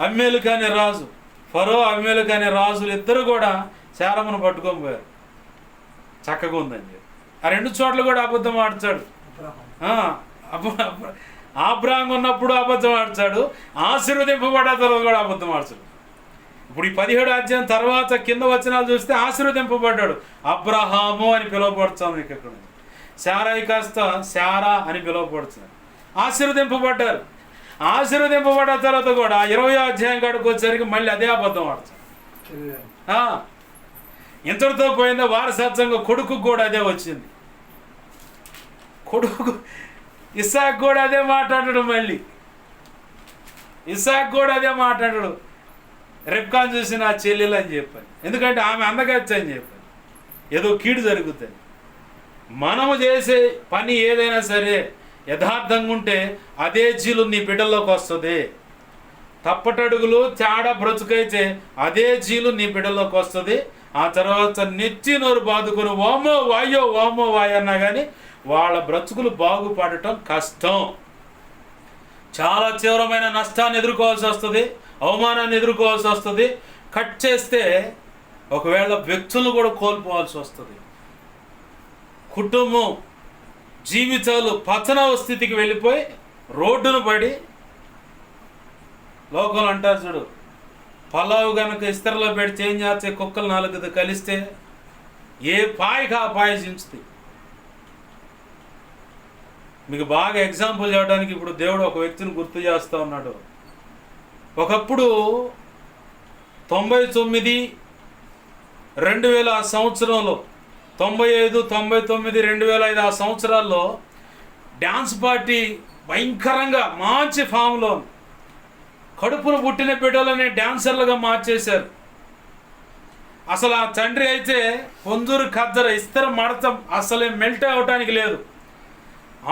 అమ్మేలుకు అనే రాజు, ఫరో అమ్మేలుకు అనే రాజులు ఇద్దరు కూడా శారమును పట్టుకొని పోయారు. చక్కగా ఉందని చెప్పి ఆ రెండు చోట్ల కూడా అబద్ధం ఆడుతాడు. అబ్రహాం ఉన్నప్పుడు అబద్ధం ఆడుతాడు, ఆశీర్వదింపబడ్డ తర్వాత కూడా అబద్ధం ఆడుతాడు. ఇప్పుడు ఈ 17వ అధ్యాయం తర్వాత కింద వచనాలు చూస్తే ఆశీర్వదింపబడ్డాడు. అబ్రహాము అని పిలువబడుతుంది. ఇక్కడ శారాయి కాస్త శారా అని పిలువబడుతుంది. ఆశీర్వదింపబడ్డారు. ఆశీర్వదింపబడ్డ తర్వాత కూడా 20వ అధ్యాయం కాడికి వచ్చేసరికి మళ్ళీ అదే అబద్ధం ఆడుతుంది. ఇంతటితో పోయిందో వారసత్వంగా కొడుకు కూడా అదే వచ్చింది. కొడుకు ఇస్సాకు కూడా అదే మాట్లాడాడు. మళ్ళీ ఇస్సాకు కూడా అదే మాట్లాడాడు. రెబ్కాను చూసి నా చెల్లెలు అని చెప్పాను, ఎందుకంటే ఆమె అందగచ్చు అని చెప్పాను. ఏదో కీడు జరుగుతుంది. మనము చేసే పని ఏదైనా సరే యథార్థంగా ఉంటే అదే జీలు నీ బిడ్డల్లోకి వస్తుంది. తప్పటడుగులు తేడా బ్రతుకైతే అదే జీలు నీ బిడ్డల్లోకి వస్తుంది. ఆ తర్వాత నెత్తి నోరు బాదుకుని వామో వాయో అన్నా కానీ వాళ్ళ బ్రతుకులు బాగుపడటం కష్టం. చాలా తీవ్రమైన నష్టాన్ని ఎదుర్కోవాల్సి వస్తుంది. అవమానాన్ని ఎదుర్కోవాల్సి వస్తుంది. కట్ చేస్తే ఒకవేళ వ్యక్తులు కూడా కోల్పోవాల్సి వస్తుంది. కుటుంబం జీవితాలు పతనవ స్థితికి వెళ్ళిపోయి రోడ్డును పడి, లోకల్ అంటారు చూడు, పలావు కనుక ఇస్తరలో పెట్టి చేంజ్ చేస్తే కుక్కలు 4 కలిస్తే ఏ పాయకి ఆ పాయ చించుతాయి. మీకు బాగా ఎగ్జాంపుల్ చేయడానికి ఇప్పుడు దేవుడు ఒక వ్యక్తిని గుర్తు చేస్తూ ఉన్నాడు. ఒకప్పుడు 99, 2000 ఆ సంవత్సరంలో, 95, 99, 2005 ఆ సంవత్సరాల్లో డ్యాన్స్ పార్టీ భయంకరంగా మంచి ఫామ్లో కడుపును పుట్టిన బిడ్డలని డ్యాన్సర్లుగా మార్చేశారు. అసలు ఆ తండ్రి అయితే పొందూరు ఖద్దర ఇస్తర మడతం అసలే మెల్ట్ అవటానికి లేదు.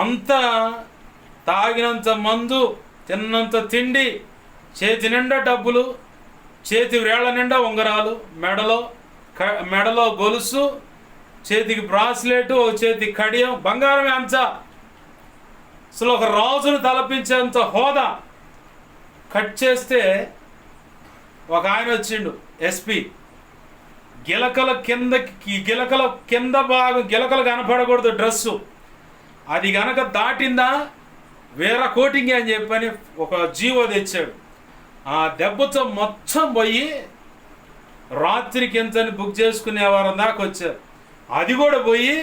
అంత తాగినంత మందు, తిన్నంత తిండి, చేతి నిండా డబ్బులు, చేతి వేళ్ల నిండా ఉంగరాలు, మెడలో గొలుసు, చేతికి బ్రాస్లెట్, ఒక చేతి కడియం, బంగారమే అంచ. అసలు ఒక రాజును తలపించేంత హోదా. కట్ చేస్తే ఒక ఆయన వచ్చిండు, ఎస్పీ. గిలకల కింద భాగం గిలకలు కనపడకూడదు డ్రెస్సు, అది గనక దాటిందా వేరే కోటింగ్ అని చెప్పని ఒక జీవో తెచ్చాడు. ఆ దెబ్బతో మొత్తం పోయి రాత్రికి ఎంతని బుక్ చేసుకునే వారం దాకా వచ్చారు. అది కూడా పోయి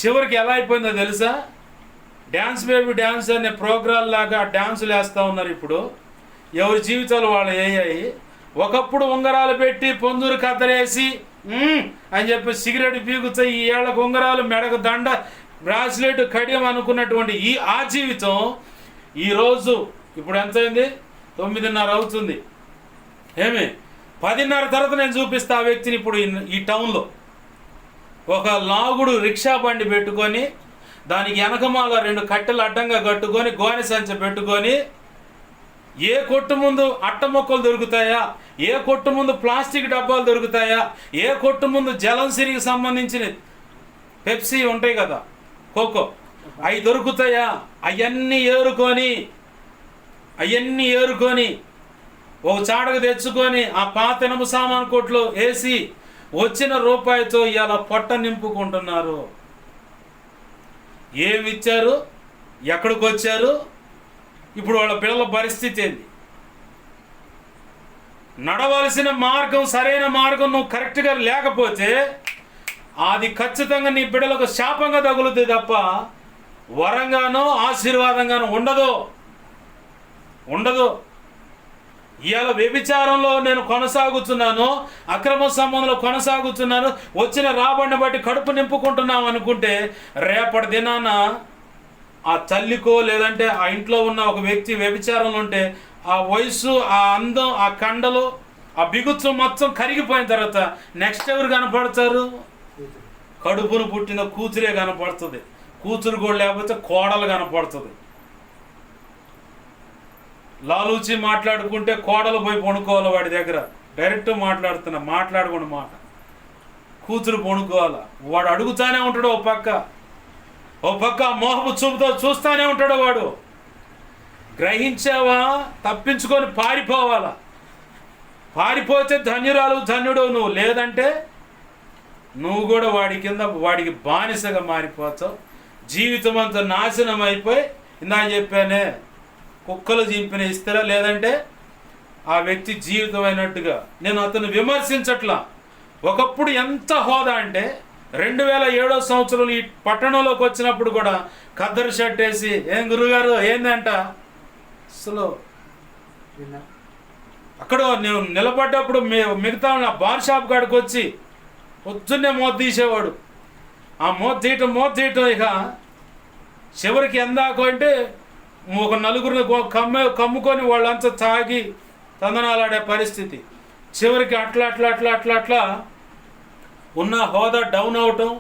చివరికి ఎలా అయిపోయిందో తెలుసా? డ్యాన్స్ బేబీ డ్యాన్స్ అనే ప్రోగ్రాం లాగా డ్యాన్సులు వేస్తూ ఉన్నారు. ఇప్పుడు ఎవరి జీవితాలు వాళ్ళు అయ్యాయి. ఒకప్పుడు ఉంగరాలు పెట్టి పొందూరు కద్దరేసి అని చెప్పి సిగరెట్ పీకుతా, ఈ ఏళ్ళకు ఉంగరాలు, మెడకు దండ, బ్రాస్లెట్, కడియం అనుకున్నటువంటి ఆ జీవితం ఈరోజు ఇప్పుడు ఎంత అయింది? 9:30 అవుతుంది. 10:30 తర్వాత నేను చూపిస్తా ఆ వ్యక్తిని. ఇప్పుడు ఈ టౌన్లో ఒక లాగుడు రిక్షా బండి పెట్టుకొని, దానికి వెనకమాల 2 కట్టెలు అడ్డంగా కట్టుకొని, గోనె సంచి పెట్టుకొని, ఏ కొట్టు ముందు అట్ట మొక్కలు దొరుకుతాయా, ఏ కొట్టు ముందు ప్లాస్టిక్ డబ్బాలు దొరుకుతాయా, ఏ కొట్టు ముందు జలంసిరికి సంబంధించిన పెప్సీ ఉంటాయి కదా, కోకో, అవి దొరుకుతాయా, అవన్నీ ఏరుకొని ఒక చాడకు తెచ్చుకొని ఆ పాత ఇనుము సామాన్ కొట్లో వేసి వచ్చిన రూపాయితో ఇలా పొట్ట నింపుకుంటున్నారు. ఏమిచ్చారు, ఎక్కడికి వచ్చారు, ఇప్పుడు వాళ్ళ పిల్లల పరిస్థితి ఏంది? నడవలసిన మార్గం, సరైన మార్గం నువ్వు కరెక్ట్గా లేకపోతే అది ఖచ్చితంగా నీ బిడ్డలకు శాపంగా తగులుతుంది తప్ప వరంగానో ఆశీర్వాదంగానో ఉండదు. ఇవాళ వ్యభిచారంలో నేను కొనసాగుతున్నాను, అక్రమ సంబంధంలో కొనసాగుతున్నాను, వచ్చిన రాబడిని బట్టి కడుపు నింపుకుంటున్నాం అనుకుంటే రేపటి దినాన ఆ తల్లికో లేదంటే ఆ ఇంట్లో ఉన్న ఒక వ్యక్తి వ్యభిచారంలో ఉంటే ఆ వయసు, ఆ అందం, ఆ కండలు, ఆ బిగుత్సం మొత్తం కరిగిపోయిన తర్వాత నెక్స్ట్ ఎవరు కనపడతారు? కడుపును పుట్టిన కూతురే కనపడుతుంది. కూతురు కూడా లేకపోతే కోడలు కనపడుతుంది. లాలూచి మాట్లాడుకుంటే కోడలు పోయి పొనుకోవాలి వాడి దగ్గర. డైరెక్ట్ మాట్లాడకుండా మాట. కూతురు పొనుకోవాలా, వాడు అడుగుతానే ఉంటాడు. ఓ పక్క మోహపు చూపుతో చూస్తానే ఉంటాడు వాడు. గ్రహించావా? తప్పించుకొని పారిపోవాలా. పారిపోతే ధన్యుడు నువ్వు, లేదంటే నువ్వు కూడా వాడికి బానిసగా మారిపోతావు. జీవితం అంతా నాశనం అయిపోయి, ఇందా చెప్పానే, కుక్కలు చింపిన ఇస్తారా, లేదంటే ఆ వ్యక్తి జీవితం అయినట్టుగా. నేను అతను విమర్శించట్లా. ఒకప్పుడు ఎంత హోదా అంటే 2007 సంవత్సరం ఈ పట్టణంలోకి వచ్చినప్పుడు కూడా ఖద్దరు షర్ట్ వేసి, ఏం గురుగారు ఏందంట, అసలు అక్కడ నేను నిలబడ్డప్పుడు మిగతా బార్ షాప్ కాడికి వచ్చి పొద్దున్నే మోత తీసేవాడు. ఆ మోత తీయటం ఇక చివరికి ఎందాకు అంటే ఒక నలుగురిని కమ్ముకొని వాళ్ళంతా తాగి తందనాలాడే పరిస్థితి. చివరికి అట్లా ఉన్న హోదా డౌన్ అవటం.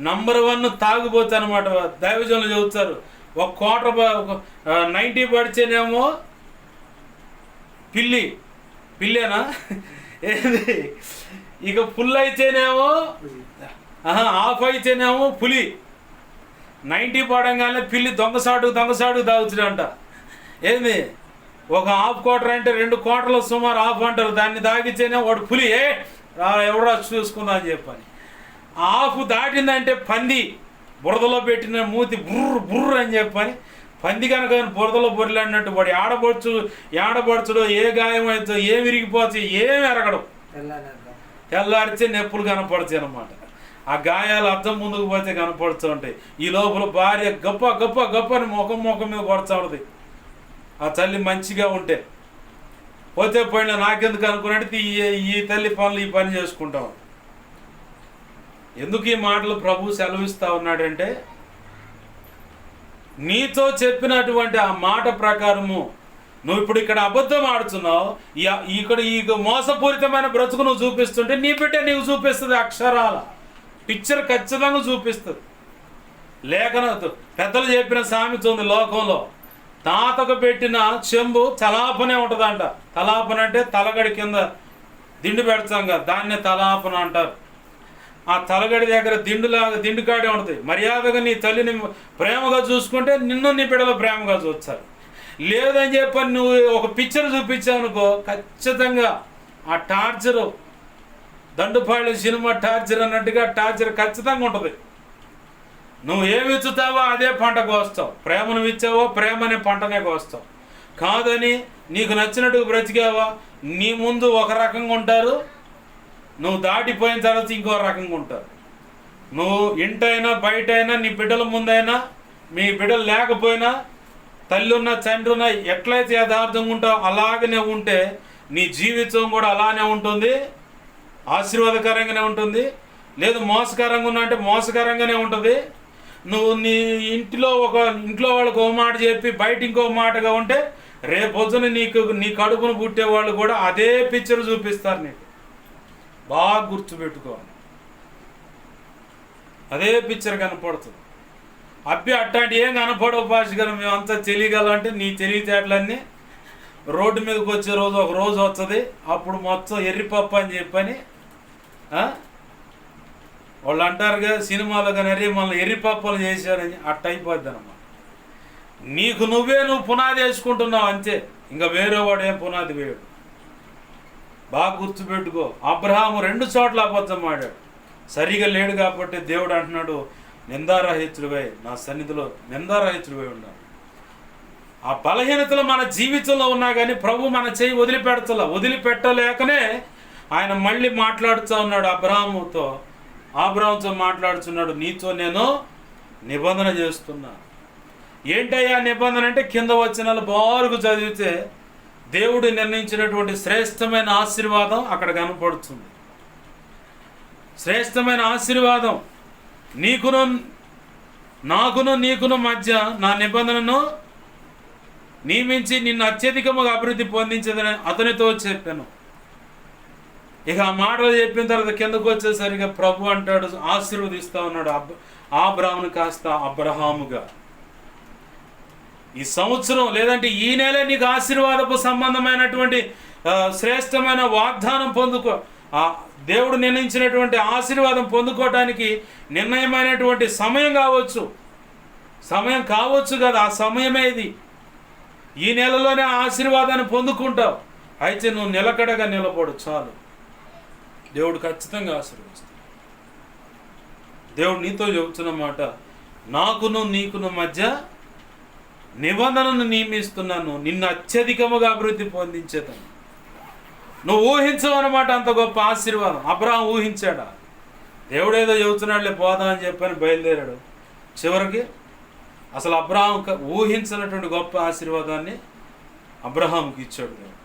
నంబర్ 1 తాగిపోతే అనమాట. దైవజనులు చెబుతారు, ఒక క్వార్టర్ 90 పడితేనేమో పిల్లేనా ఏది, ఇక ఫుల్ అయితేనేమో ఆఫ్ అయితేనేమో పులి. 90 పడంగానే పిల్లి దొంగసాటు తాగుతుడంట. ఏంది ఒక హాఫ్ క్వార్టర్ అంటే 2 క్వార్టర్లు సుమారు హాఫ్ అంటారు, దాన్ని దాగితేనే వాడు పులి ఎవడో చూసుకుందా అని చెప్పని. హాఫ్ దాటిందంటే పంది బురదలో పెట్టిన మూతి బుర్రు బుర్రు అని చెప్పని, పంది కనుక బురదలో బొర్రెలాడినట్టు వాడు ఏడబడుచుడో ఏ గాయం అవుతుందో ఏం విరిగిపోతాయి ఏమి ఎరగడం, తెల్లారితే నొప్పులు కనపడతాయి అన్నమాట. ఆ గాయాలు అద్దం ముందుకు పోతే కనపడుతూ ఉంటాయి. ఈ లోపల భార్య గొప్ప గొప్ప గొప్పని ముఖం మీద కొడుతూ ఉంటుంది. ఆ తల్లి మంచిగా ఉంటే పోతే పోయినా నాకెందుకు అనుకున్నట్టు ఈ తల్లి పనులు ఈ పని చేసుకుంటాం. ఎందుకు ఈ మాటలు ప్రభు సెలవిస్తూ ఉన్నాడంటే, నీతో చెప్పినటువంటి ఆ మాట ప్రకారము నువ్వు ఇప్పుడు ఇక్కడ అబద్ధం ఆడుతున్నావు, ఇక్కడ ఈ మోసపూరితమైన బ్రతుకు నువ్వు చూపిస్తుంటే నీ బిడ్డ నీకు చూపిస్తుంది. అక్షరాల పిక్చర్ ఖచ్చితంగా చూపిస్తుంది. లేఖన పెద్దలు చెప్పిన సామెత ఉంది లోకంలో, తాతకు పెట్టిన చెంబు తలాపనే ఉంటుందంట. తలాపన అంటే తలగడి కింద దిండు పెడతాం కదా, దాన్నే తలాపన అంటారు. ఆ తలగడి దగ్గర దిండుకాడే ఉంటుంది. మర్యాదగా నీ తల్లిని ప్రేమగా చూసుకుంటే నిన్ను నీ బిడ్డలు ప్రేమగా చూస్తారు. లేదని చెప్పని నువ్వు ఒక పిక్చర్ చూపించావు అనుకో, ఖచ్చితంగా ఆ టార్చరు దండుపాళ్ళు సినిమా టార్చర్ అన్నట్టుగా టార్చర్ ఖచ్చితంగా ఉంటుంది. నువ్వు ఏమి ఇచ్చుతావో అదే పంట కోస్తావు. ప్రేమను ఇచ్చావో ప్రేమనే పంటనే కోస్తావు. కాదని నీకు నచ్చినట్టుగా బ్రతికావా, నీ ముందు ఒక రకంగా ఉంటారు, నువ్వు దాటిపోయిన తర్వాత ఇంకో రకంగా ఉంటారు. నువ్వు ఇంటైనా బయటైనా నీ బిడ్డల ముందైనా మీ బిడ్డలు లేకపోయినా తల్లి ఉన్న తండ్రి ఉన్న ఎట్లయితే యథార్థంగా ఉంటావు అలాగనే ఉంటే నీ జీవితం కూడా అలానే ఉంటుంది, ఆశీర్వాదకరంగానే ఉంటుంది. లేదు మోసకరంగా ఉన్నా అంటే మోసకరంగానే ఉంటుంది. నువ్వు నీ ఇంట్లో వాళ్ళకి ఒక మాట చెప్పి బయట ఇంకో మాటగా ఉంటే రేపొద్దున నీ కడుపును పుట్టే వాళ్ళు కూడా అదే పిక్చర్ చూపిస్తారు నీకు. బాగా గుర్తుపెట్టుకోవాలి, అదే పిక్చర్ కనపడుతుంది. అట్లాంటి ఏం కనపడవు భాషగా మేమంతా తెలియగలంటే నీ తెలివితేటలన్నీ రోడ్డు మీదకి వచ్చే రోజు ఒక రోజు వస్తుంది. అప్పుడు మొత్తం ఎర్రిపప్పు అని చెప్పని వాళ్ళు అంటారుగా సినిమాలో కానీ మనల్ని ఎర్రిపప్పులు చేశారని, అట్ట అయిపోద్ది అన్నమాట. నువ్వు పునాది వేసుకుంటున్నావు అంతే, ఇంకా వేరే వాడు ఏం పునాది వేయడు. బాగా గుర్తుపెట్టుకో, అబ్రహాము 2 చోట్ల అబద్ధం ఆడాడు, సరిగా లేడు కాబట్టి దేవుడు అంటున్నాడు నిందారహితుడివై నా సన్నిధిలో నిందారహితుడివై ఉన్నాడు. ఆ బలహీనతలు మన జీవితంలో ఉన్నా కానీ ప్రభు మన చేయి వదిలిపెట్టలేకనే ఆయన మళ్ళీ మాట్లాడుతూ ఉన్నాడు అబ్రహాముతో మాట్లాడుతున్నాడు, నీతో నేను నిబంధన చేస్తున్నా. ఏంటయ్యా నిబంధన అంటే కింద వచనాలు బారుకు చదివితే దేవుడు నిర్ణయించినటువంటి శ్రేష్టమైన ఆశీర్వాదం అక్కడ కనపడుతుంది. శ్రేష్టమైన ఆశీర్వాదం నీకును మధ్య నా నిబంధనను నియమించి నిన్ను అత్యధికముగా అభివృద్ధి పొందించదని అతనితో చెప్పాను. ఇక ఆ మాటలు చెప్పిన తర్వాత కిందకు వచ్చేసరిగా ప్రభు అంటాడు, ఆశీర్వదిస్తా ఉన్నాడు అబ్రాహామును కాస్త అబ్రహాముగా. ఈ సంవత్సరం లేదంటే ఈ నెల నీకు ఆశీర్వాదపు సంబంధమైనటువంటి శ్రేష్టమైన వాగ్దానం పొందుకో. దేవుడు నిర్ణయించినటువంటి ఆశీర్వాదం పొందుకోవడానికి నిర్ణయమైనటువంటి సమయం కావచ్చు కదా, ఆ సమయమే ఇది. ఈ నెలలోనే ఆశీర్వాదాన్ని పొందుకుంటావు. అయితే నువ్వు నిలకడగా నిలబడు చాలు, దేవుడు ఖచ్చితంగా ఆశీర్వదిస్తాడు. దేవుడు నీతో చెబుతున్న మాట, నీకును మధ్య నిబంధనను నియమిస్తున్నాను, నిన్ను అత్యధికముగా అభివృద్ధి పొందించేతాను. నువ్వు ఊహించవు అన్నమాట, అంత గొప్ప ఆశీర్వాదం. అబ్రహాం ఊహించాడా? దేవుడు ఏదో చెబుతున్నాడులే పోదా అని చెప్పని బయలుదేరాడు. చివరికి అసలు అబ్రహాం ఊహించినటువంటి గొప్ప ఆశీర్వాదాన్ని అబ్రహాంకి ఇచ్చాడు దేవుడు.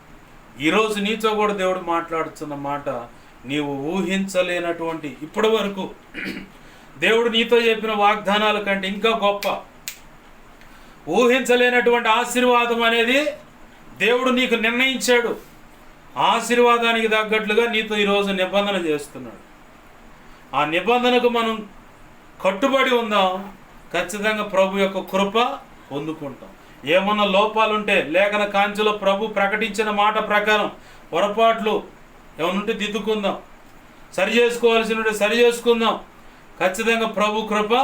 ఈరోజు నీతో కూడా దేవుడు మాట్లాడుతున్న మాట, నీవు ఊహించలేనటువంటి ఇప్పటి వరకు దేవుడు నీతో చెప్పిన వాగ్దానాల కంటే ఇంకా గొప్ప ఊహించలేనటువంటి ఆశీర్వాదం అనేది దేవుడు నీకు నిర్ణయించాడు. ఆశీర్వాదానికి తగ్గట్లుగా నీతో ఈరోజు నిబంధన చేస్తున్నాడు. ఆ నిబంధనకు మనం కట్టుబడి ఉందాం, ఖచ్చితంగా ప్రభు యొక్క కృప పొందుకుంటాం. ఏమన్నా లోపాలుంటే లేఖన కాంచెలో ప్రభు ప్రకటించిన మాట ప్రకారం పొరపాట్లు ఏమనుంటే దిద్దుకుందాం, సరి చేసుకోవాల్సి ఉంటే సరి చేసుకుందాం. ఖచ్చితంగా ప్రభు కృప